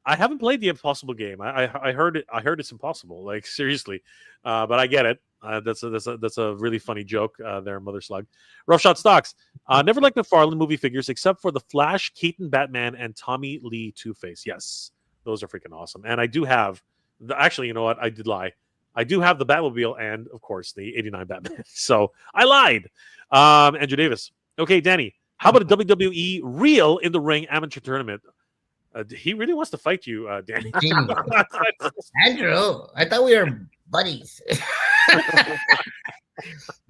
I haven't played the impossible game. I heard it. I heard it's impossible. Like seriously, but I get it. That's a really funny joke there, Mother Slug. Rough Shot Stocks. Never liked McFarlane movie figures except for the Flash, Keaton Batman, and Tommy Lee Two-Face. Yes, those are freaking awesome. And I do have actually, you know what? I did lie. I do have the Batmobile and of course the '89 Batman. So I lied. Andrew Davis. Okay, Danny. How about a WWE real in the ring amateur tournament? He really wants to fight you, Danny. Andrew, I thought we were buddies.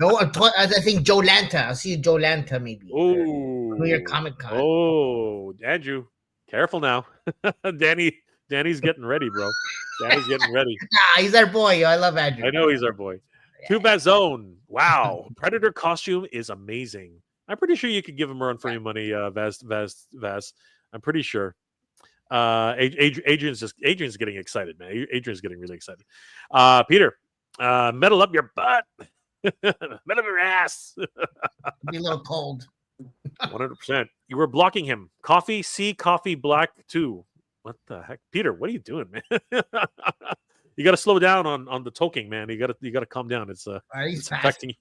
No, I think Joe Lanta. I'll see Joe Lanta maybe. Oh, New York Comic Con. Oh, Andrew, careful now. Danny's getting ready, bro. Danny's getting ready. Nah, he's our boy. I love Andrew. I know he's our boy. Yeah. Too Bad Zone. Wow, Predator costume is amazing. I'm pretty sure you could give him a run for your money, Vaz. I'm pretty sure. Adrian's getting excited, man. Adrian's getting really excited. Peter, metal up your butt. Metal up your ass. Be a little cold. 100%. You were blocking him. Coffee, coffee, black too. What the heck? Peter, what are you doing, man? You got to slow down on the talking, man. You got to calm down. It's affecting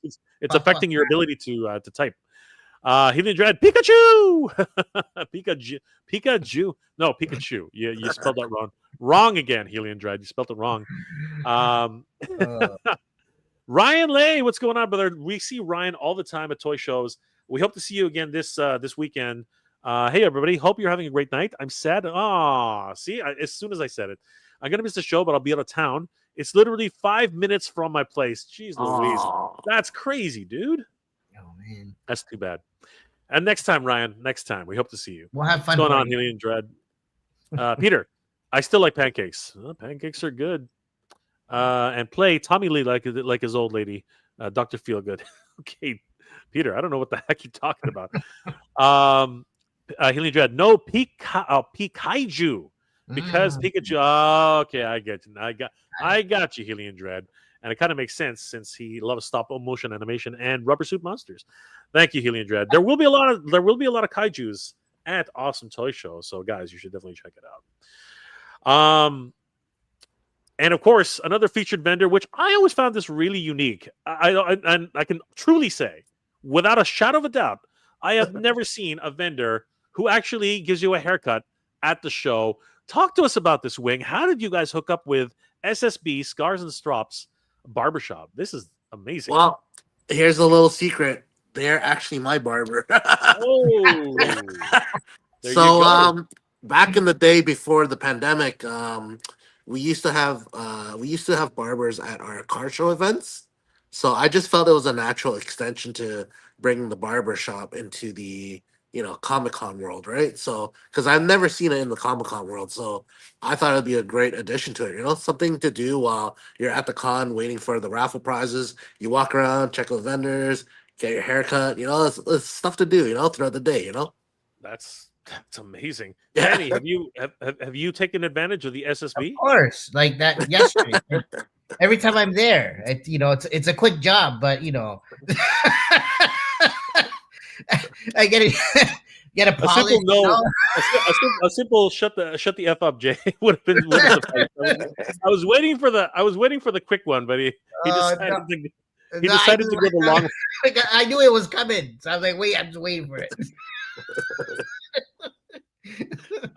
your ability to type. Helian Dread, Pikachu! Pikachu. No, Pikachu. You spelled that wrong. Wrong again, Helian Dread. You spelled it wrong. Ryan Lay, what's going on, brother? We see Ryan all the time at toy shows. We hope to see you again this weekend. Hey, everybody. Hope you're having a great night. I'm sad. See, as soon as I said it, I'm going to miss the show, but I'll be out of town. It's literally 5 minutes from my place. Jeez Louise. That's crazy, dude. Oh, man. That's too bad. And next time, Ryan, we hope to see you. We'll have fun. What's going on, Helian Dread? Peter, I still like pancakes. Pancakes are good. And play Tommy Lee like his old lady, Dr. Feelgood. Okay, Peter, I don't know what the heck you're talking about. Helian Dread, no Pikaiju. Because Pikachu. Oh, okay, I get you. I got you, Helian Dread. And it kind of makes sense since he loves stop motion animation and Rubber Suit Monsters. Thank you, Helian Dread. There will be a lot of kaijus at Awesome Toy Show. So guys, you should definitely check it out. And of course, another featured vendor, which I always found this really unique. I can truly say, without a shadow of a doubt, I have never seen a vendor who actually gives you a haircut at the show. Talk to us about this, Wing. How did you guys hook up with SSB, Scars and Strops Barbershop? This is amazing. Well, here's a little secret. They're actually my barber. Oh, so back in the day before the pandemic, we used to have barbers at our car show events. So I just felt it was a natural extension to bring the barber shop into the Comic-Con world, right? So because I've never seen it in the Comic-Con world, so I thought it'd be a great addition to it. Something to do while you're at the con waiting for the raffle prizes. You walk around, check with vendors, get your haircut. It's stuff to do. Throughout the day. That's amazing. Danny, have you taken advantage of the SSB? Of course, like that yesterday. Every time I'm there, it's a quick job, but I get it. Get a A polish. simple no, a simple shut the f up, Jay would have sufficed. I was waiting for the quick one, but he No, decided to no, go the long. I knew it was coming, so I was like, "Wait, I'm just waiting for it."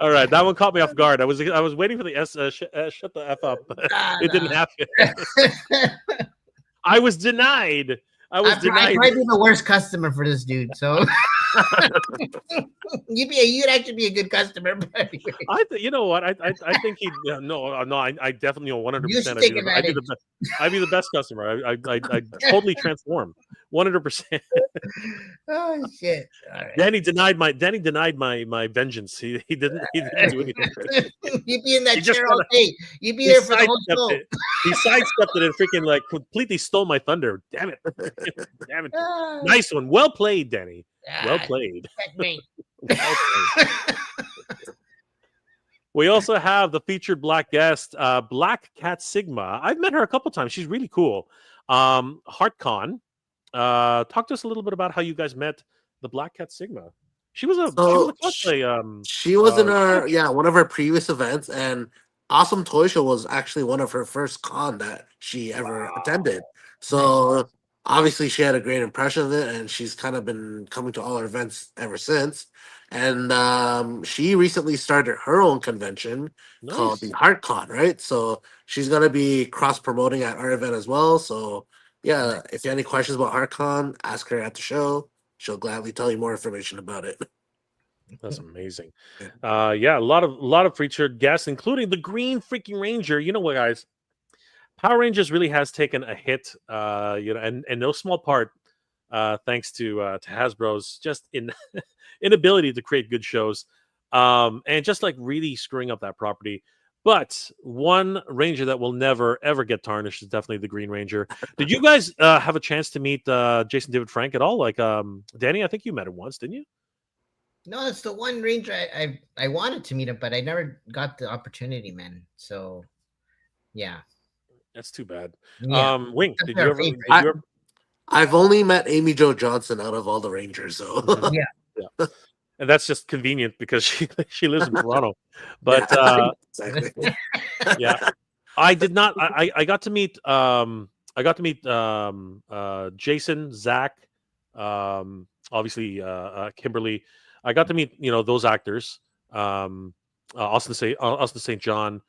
All right, that one caught me off guard. I was waiting for the shut the f up. It didn't happen. I was denied. I might be the worst customer for this dude. So you'd actually be a good customer. But anyway. You know what? I think he no. I definitely 100%. I'd be the best customer. I totally transform 100%. Oh shit! Right. Danny denied my vengeance. He didn't do anything. You'd be in that chair all day. You'd be there for the whole show. He sidestepped it and freaking like completely stole my thunder. Damn it! Damn it! Nice one. Well played, Danny. Well played. Well played. We also have the featured black guest, Black Cat Sigma. I've met her a couple times. She's really cool. HeartCon. Talk to us a little bit about how you guys met the Black Cat Sigma. She was a cosplay. She was in one of her previous events, and Awesome Toy Show was actually one of her first con that she ever attended. So obviously she had a great impression of it, and she's kind of been coming to all our events ever since. And she recently started her own convention called the HeartCon, right? So she's gonna be cross promoting at our event as well. So yeah, if you have any questions about HeartCon, ask her at the show. She'll gladly tell you more information about it. That's amazing. Yeah, a lot of featured guests, including the Green freaking Ranger. You know what, guys? Power Rangers really has taken a hit, and no small part thanks to Hasbro's just inability to create good shows, and just like really screwing up that property. But one Ranger that will never ever get tarnished is definitely the Green Ranger. Did you guys have a chance to meet Jason David Frank at all? Like Danny, I think you met him once, didn't you? No, it's the one Ranger I wanted to meet him, but I never got the opportunity, man. So yeah. That's too bad. Yeah. Wing, did you ever? I've only met Amy Jo Johnson out of all the Rangers, so yeah. And that's just convenient because she lives in Toronto. But exactly. Yeah, I did not. I got to meet Jason, Zach, obviously Kimberly. I got to meet those actors. Austin St. John.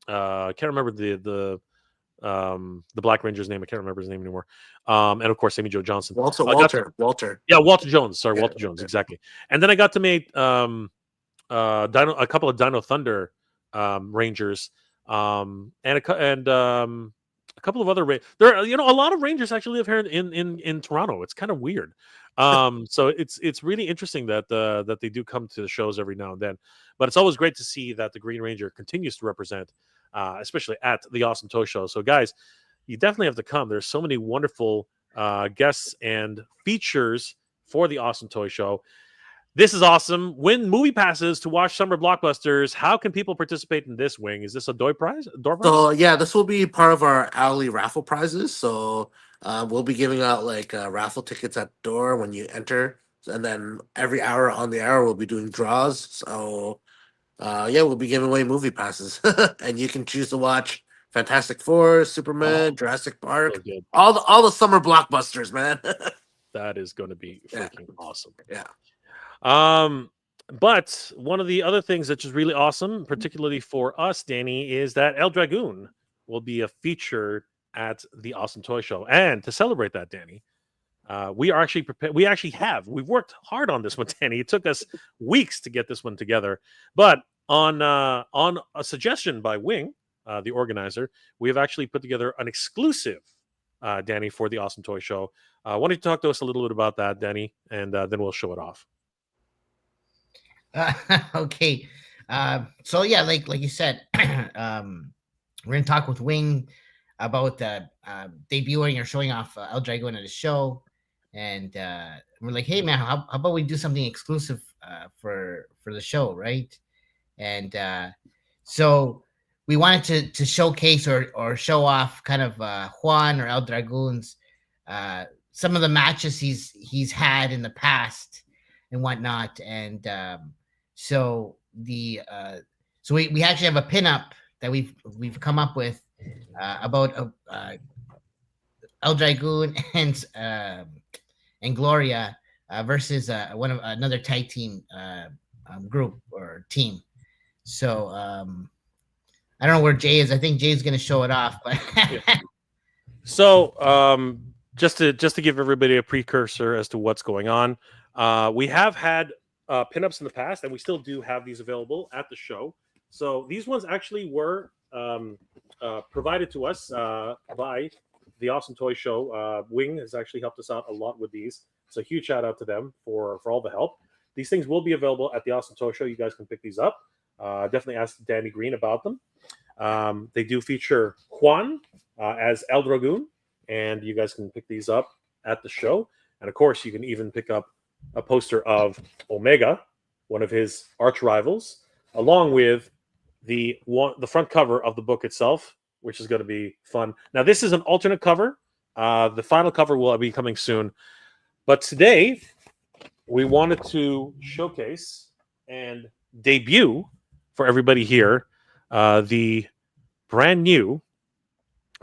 I can't remember the Black Ranger's name. I can't remember his name anymore. And of course, Amy Jo Johnson. Walter. Yeah, Walter Jones. Sorry, Walter Jones. Exactly. And then I got to meet a couple of Dino Thunder Rangers, and a couple of other there. A lot of Rangers actually live here in Toronto. It's kind of weird. So it's really interesting that they do come to the shows every now and then. But it's always great to see that the Green Ranger continues to represent, especially at the Awesome Toy Show. So guys, you definitely have to come. There's so many wonderful guests and features for the Awesome Toy Show. This is awesome. Win movie passes to watch summer blockbusters. How can people participate in this, Wing? Is this a door prize? So yeah, this will be part of our hourly raffle prizes. So we'll be giving out like raffle tickets at the door when you enter, and then every hour on the hour we'll be doing draws. So we'll be giving away movie passes, and you can choose to watch Fantastic Four, Superman, Jurassic Park, So all the summer blockbusters, man. that is going to be freaking awesome. Yeah. But one of the other things that's just really awesome, particularly for us, Danny, is that El Dragoon will be a feature at the Awesome Toy Show. And to celebrate that, Danny, we are actually prepared. We've worked hard on this one, Danny. It took us weeks to get this one together. But on a suggestion by Wing, the organizer, we have actually put together an exclusive, Danny, for the Awesome Toy Show. Why don't you talk to us a little bit about that, Danny, and then we'll show it off. Okay. So yeah, like you said, we're gonna talk with Wing about debuting or showing off El Dragoon at the show, and we're like, hey man, how about we do something exclusive for the show, right? And so we wanted to showcase or show off kind of Juan or El Dragoon's some of the matches he's had in the past. and whatnot. And so so we actually have a pinup that we've come up with about El Dragoon and Gloria versus another tag team group or team. So I don't know where Jay is. I think Jay's going to show it off. But So just to give everybody a precursor as to what's going on, we have had pinups in the past, and we still do have these available at the show. So these ones actually were provided to us by the Awesome Toy Show. Wing has actually helped us out a lot with these. So huge shout out to them for all the help. These things will be available at the Awesome Toy Show. You guys can pick these up. Definitely ask Danny Green about them. They do feature Juan as El Dragoon, and you guys can pick these up at the show. And of course, you can even pick up a poster of Omega, one of his arch rivals, along with the front cover of the book itself, which is going to be fun. Now, this is an alternate cover. The final cover will be coming soon. But today, we wanted to showcase and debut for everybody here the brand new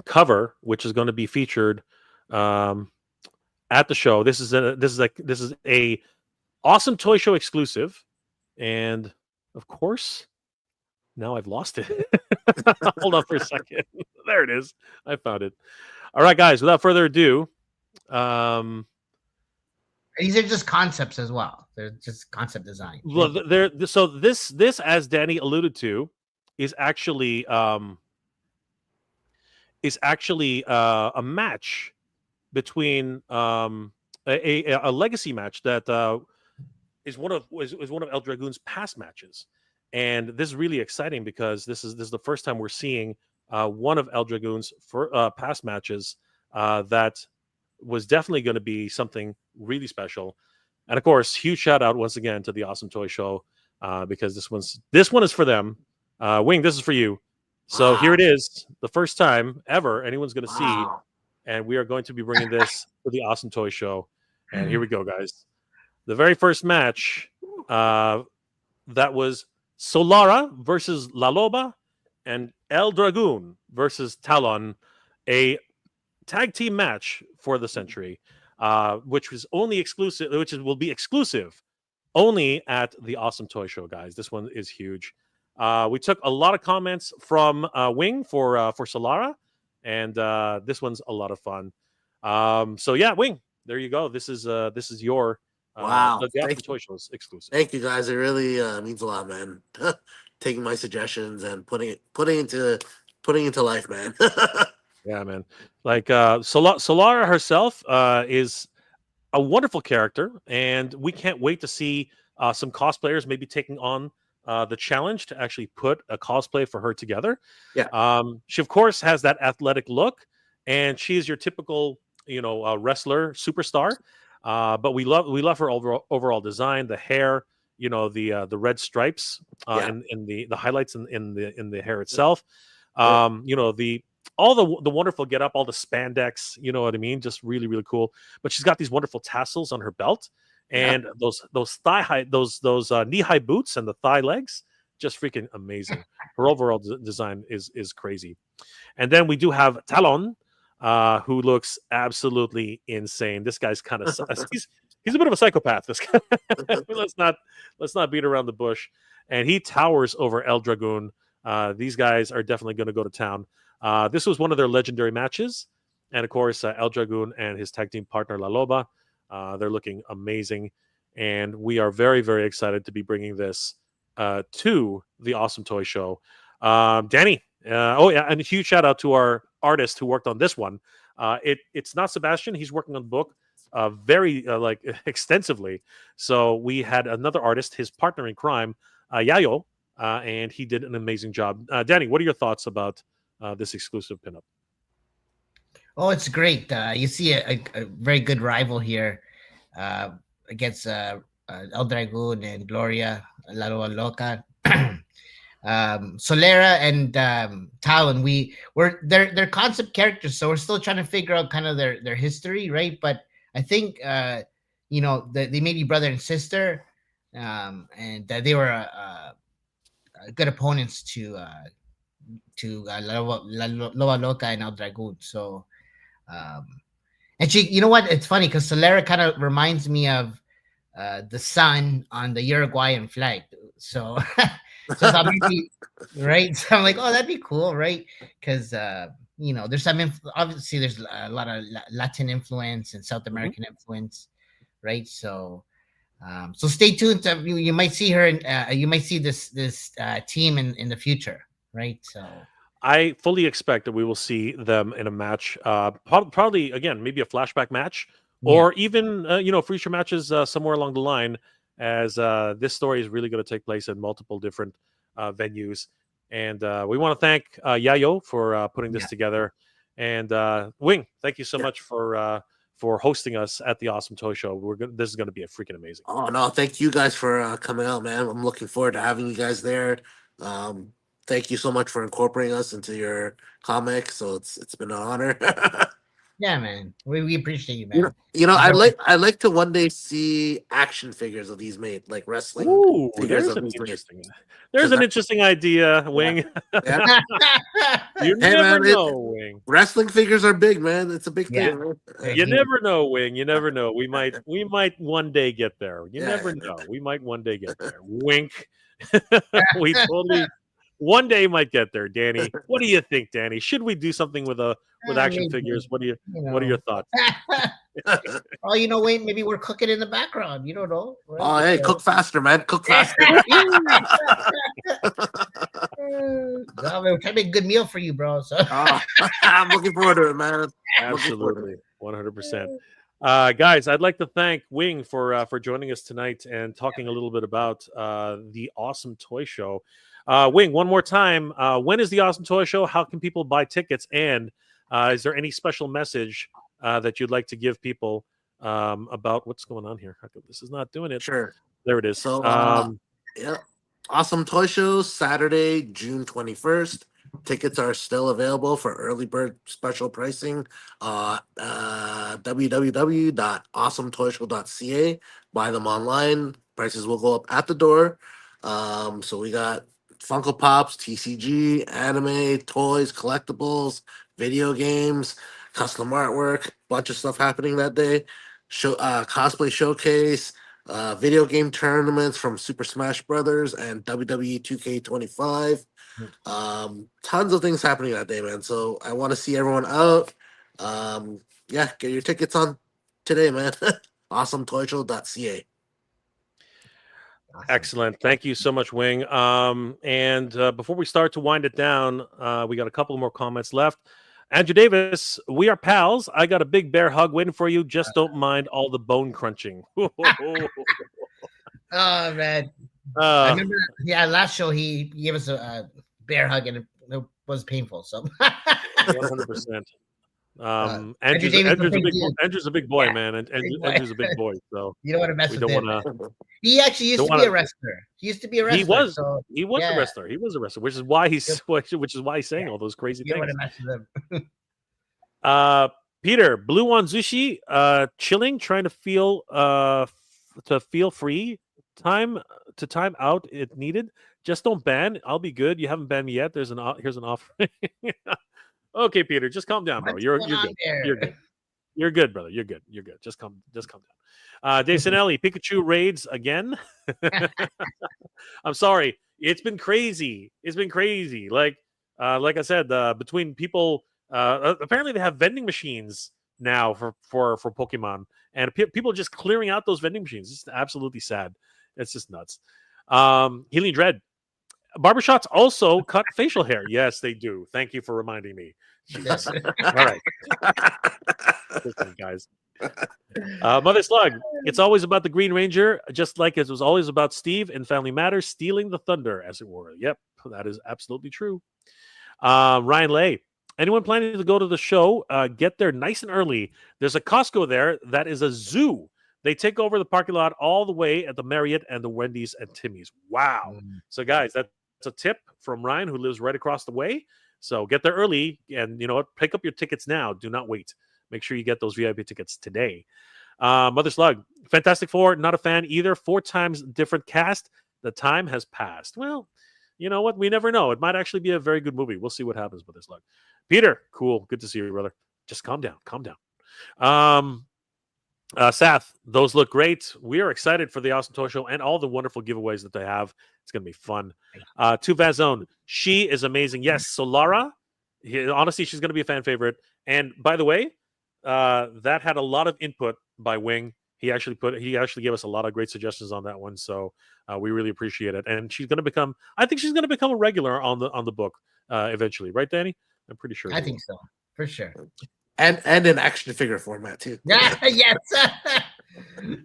cover, which is going to be featured at the show. This is a Awesome Toy Show exclusive, and of course, now I've lost it. Hold on for a second. There it is. I found it. All right, guys. Without further ado, these are just concepts as well. They're just concept design. Well, so this, as Danny alluded to, is actually a match between a legacy match that is one of El Dragoon's past matches, and this is really exciting because this is the first time we're seeing one of El Dragoon's past matches that was definitely going to be something really special. And of course, huge shout out once again to the Awesome Toy Show because this one is for them. Wing, this is for you. So here it is, the first time ever anyone's going to see, and we are going to be bringing this to the Awesome Toy Show. And here we go, guys. The very first match that was Solara versus La Loba and El Dragoon versus Talon, a tag team match for the century, which will be exclusive only at the Awesome Toy Show, guys. This one is huge. We took a lot of comments from Wing for Solara, and this one's a lot of fun. So yeah, Wing, there you go. This is your wow, the Awesome Toy Show's exclusive. Thank you, guys. It really means a lot, man. Taking my suggestions and putting into life, man. Yeah, man. Like Solara herself is a wonderful character, and we can't wait to see some cosplayers maybe taking on the challenge to actually put a cosplay for her together. Yeah. She of course has that athletic look, and she is your typical, wrestler superstar. But we love her overall design, the hair, the red stripes, and the highlights in the hair itself. All the wonderful get up, all the spandex, you know what I mean? Just really, really cool. But she's got these wonderful tassels on her belt, and those thigh high, those knee high boots and the thigh legs, just freaking amazing. Her overall design is crazy. And then we do have Talon, who looks absolutely insane. This guy's kind of he's a bit of a psychopath. This guy. let's not beat around the bush. And he towers over El Dragoon. These guys are definitely going to go to town. This was one of their legendary matches. And of course, El Dragoon and his tag team partner, La Loba, they're looking amazing. And we are very, very excited to be bringing this to the Awesome Toy Show. Danny, and a huge shout out to our artist who worked on this one. It's not Sebastian. He's working on the book very extensively. So we had another artist, his partner in crime, Yayo, and he did an amazing job. Danny, what are your thoughts about this exclusive pinup? Oh, it's great. You see a very good rival here against El Dragoon and Gloria, La Loca. Solera and Talon, they're concept characters, so we're still trying to figure out kind of their history, right? But I think you know, they may be brother and sister, and that they were good opponents to Loa Loca and El Dragoon. So, and she, you know what? It's funny because Solera kind of reminds me of the sun on the Uruguayan flag. So, so that maybe, right? So I'm like, oh, that'd be cool, right? Because you know, there's some obviously there's a lot of Latin influence and South American influence, right? So, so stay tuned. You might see her, and you might see this team in the future, right? So. I fully expect that we will see them in a match. Probably again, maybe a flashback match, Yeah. or even future matches somewhere along the line. As this story is really going to take place in multiple different venues, and we want to thank Yayo for putting this together. And Wing, thank you so much for hosting us at the Awesome Toy Show. This is going to be a freaking amazing. Oh no, thank you guys for coming out, man. I'm looking forward to having you guys there. Thank you so much for incorporating us into your comic. So it's been an honor. Yeah, man. We appreciate you, man. I'd like to one day see action figures of these made, like wrestling figures there's of an these made. interesting. There's an interesting idea, Wing. Yeah. You never know, Wing. Wrestling figures are big, man. It's a big Yeah. thing. You never know, Wing. You never know. We might one day get there. You never know. We might one day get there. Wink. We totally one day might get there, Danny. What do you think, Danny? Should we do something with action maybe. figures? What are your thoughts? Oh, you know, Wayne, maybe we're cooking in the background. You don't know. Right? Oh, hey, cook faster, man. Cook faster. No, we're trying to make a good meal for you, bro. So I'm looking forward to it, man. Absolutely, 100%. Guys, I'd like to thank Wing for joining us tonight and talking a little bit about the Awesome Toy Show. Wing, one more time, when is the Awesome Toy Show? How can people buy tickets? And is there any special message that you'd like to give people about what's going on here? How come this is not doing it? Sure. There it is. So, yeah. Awesome Toy Show, Saturday, June 21st. Tickets are still available for early bird special pricing. www.awesometoyshow.ca. Buy them online. Prices will go up at the door. So we got Funko Pops, TCG, anime, toys, collectibles, video games, custom artwork, bunch of stuff happening that day. Cosplay showcase, video game tournaments from Super Smash Brothers and WWE 2K25. Tons of things happening that day, man. So I want to see everyone out. Yeah, get your tickets on today, man. awesometoyshow.ca. Excellent. Thank you so much, Wing. And before we start to wind it down, we got a couple more comments left. Andrew Davis, we are pals. I got a big bear hug waiting for you. Just don't mind all the bone crunching. Oh man, I remember. Yeah, last show he gave us a bear hug and it was painful. So 100%. Andrew's a big boy, man. And Andrew's a big boy. So you don't want to mess with him. He actually used to be a wrestler. He used to be a wrestler. He was a wrestler. He was a wrestler, which is why he's saying all those crazy things. You don't want to mess with him. Peter, Blue on Zushi, chilling, trying to feel free. Time out if needed. Just don't ban. I'll be good. You haven't banned me yet. Here's an offer. Okay, Peter, just calm down, bro. You're good. You're good. You're good, brother. You're good. Just calm down. Dave Sinelli, Pikachu raids again. I'm sorry. It's been crazy. Like I said, between people, apparently they have vending machines now for Pokemon, and people are just clearing out those vending machines. It's absolutely sad. It's just nuts. Healing Dread. Barbershops also cut facial hair. Yes, they do. Thank you for reminding me. Jesus. All right. Listen, guys. Mother Slug. It's always about the Green Ranger, just like it was always about Steve in Family Matters stealing the thunder, as it were. Yep, that is absolutely true. Ryan Lay. Anyone planning to go to the show, get there nice and early. There's a Costco there that is a zoo. They take over the parking lot all the way at the Marriott and the Wendy's and Timmy's. Wow. So, guys, that's a tip from Ryan, who lives right across the way. So get there early, and you know what? Pick up your tickets now. Do not wait. Make sure you get those VIP tickets today. Mother Slug, Fantastic Four, not a fan either. 4 times different cast. The time has passed. Well, you know what? We never know. It might actually be a very good movie. We'll see what happens with this. Slug. Peter, cool. Good to see you, brother. Just calm down. Calm down. Sath, those look great. We are excited for the Awesome Toy Show and all the wonderful giveaways that they have. It's going to be fun. To Vazone, she is amazing. Yes, so Lara, honestly, she's going to be a fan favorite. And by the way, that had a lot of input by Wing. He actually gave us a lot of great suggestions on that one. So we really appreciate it. And she's going to become, I think she's going to become a regular on the book eventually, right, Danny? I'm pretty sure. I think so, for sure. And in action figure format too. Yeah, yes.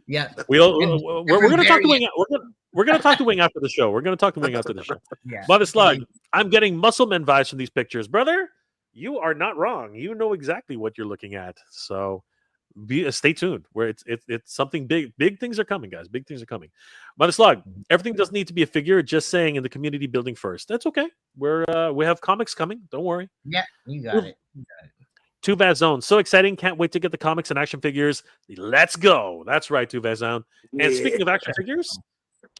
Yeah. We're going to talk to Wing. We're going to talk to Wing after the show. We're going to talk to Wing after the show. Yeah. Mother Slug, I'm getting Muscleman vibes from these pictures, brother. You are not wrong. You know exactly what you're looking at. So stay tuned. Where it's something big. Big things are coming, guys. Big things are coming. Mother Slug, everything doesn't need to be a figure. Just saying, in the community building first. That's okay. We have comics coming. Don't worry. Yeah, you got it. Two Vaz Zone, so exciting! Can't wait to get the comics and action figures. Let's go! That's right, Two Vaz Zone. And speaking of action figures,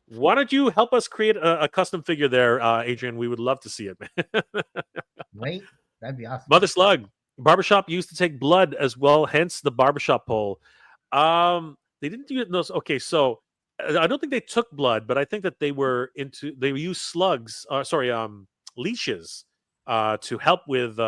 why don't you help us create a custom figure there, Adrian? We would love to see it, man. Wait, that'd be awesome. Mother Slug, barbershop used to take blood as well, hence the barbershop poll. They didn't do those. Okay, so I don't think they took blood, but I think that they used slugs. Leashes to help with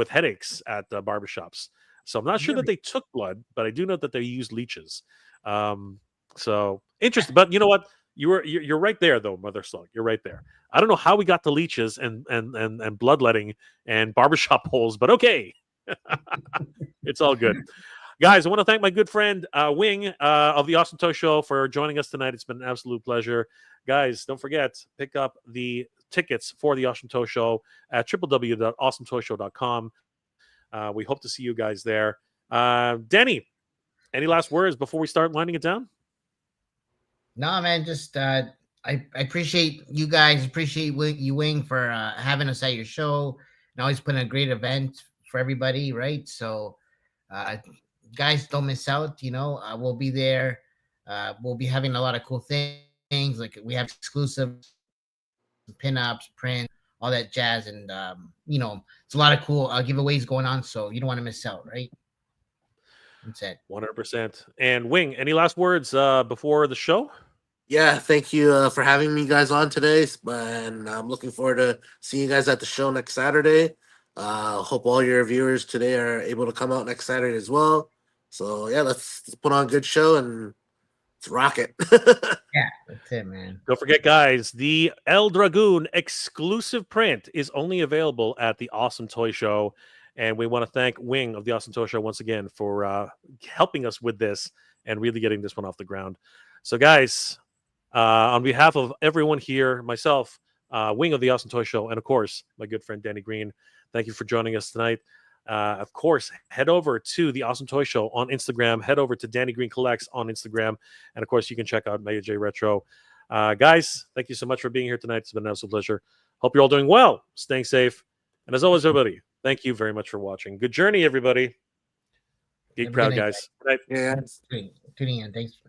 headaches at barbershops. So I'm not sure that they took blood, but I do know that they used leeches. So interesting. But you know what? You're right there though, Mother Slug. You're right there. I don't know how we got the leeches and bloodletting and barbershop holes, but okay. It's all good. Guys, I want to thank my good friend Wing of the Awesome Toy Show for joining us tonight. It's been an absolute pleasure. Guys, don't forget, pick up the tickets for the Awesome Toy Show at www.awesometoyshow.com. We hope to see you guys there. Danny, any last words before we start winding it down? No, man, just I appreciate you guys. Appreciate you, Wing, for having us at your show and always putting a great event for everybody, right? So guys, don't miss out. We'll be there. We'll be having a lot of cool things. Like we have exclusive pinups, print, all that jazz, and it's a lot of cool giveaways going on. So you don't want to miss out, right? That's it. 100%. And Wing, any last words before the show? Yeah, thank you for having me guys on today, and I'm looking forward to seeing you guys at the show next Saturday. Hope all your viewers today are able to come out next Saturday as well. So yeah, let's put on a good show and let's rock it. Yeah, that's it, man. Don't forget, guys, the El Dragoon exclusive print is only available at the Awesome Toy Show. And we want to thank Wing of the Awesome Toy Show once again for helping us with this and really getting this one off the ground. So guys, on behalf of everyone here, myself, Wing of the Awesome Toy Show, and of course, my good friend Danny Green, thank you for joining us tonight. Of course, head over to the Awesome Toy Show on Instagram. Head over to Danny Green Collects on Instagram. And of course, you can check out Mega J Retro. Guys, thank you so much for being here tonight. It's been an absolute pleasure. Hope you're all doing well, staying safe. And as always, everybody, thank you very much for watching. Good journey, everybody. Geek proud, guys. Yeah. Tuning in. Thanks.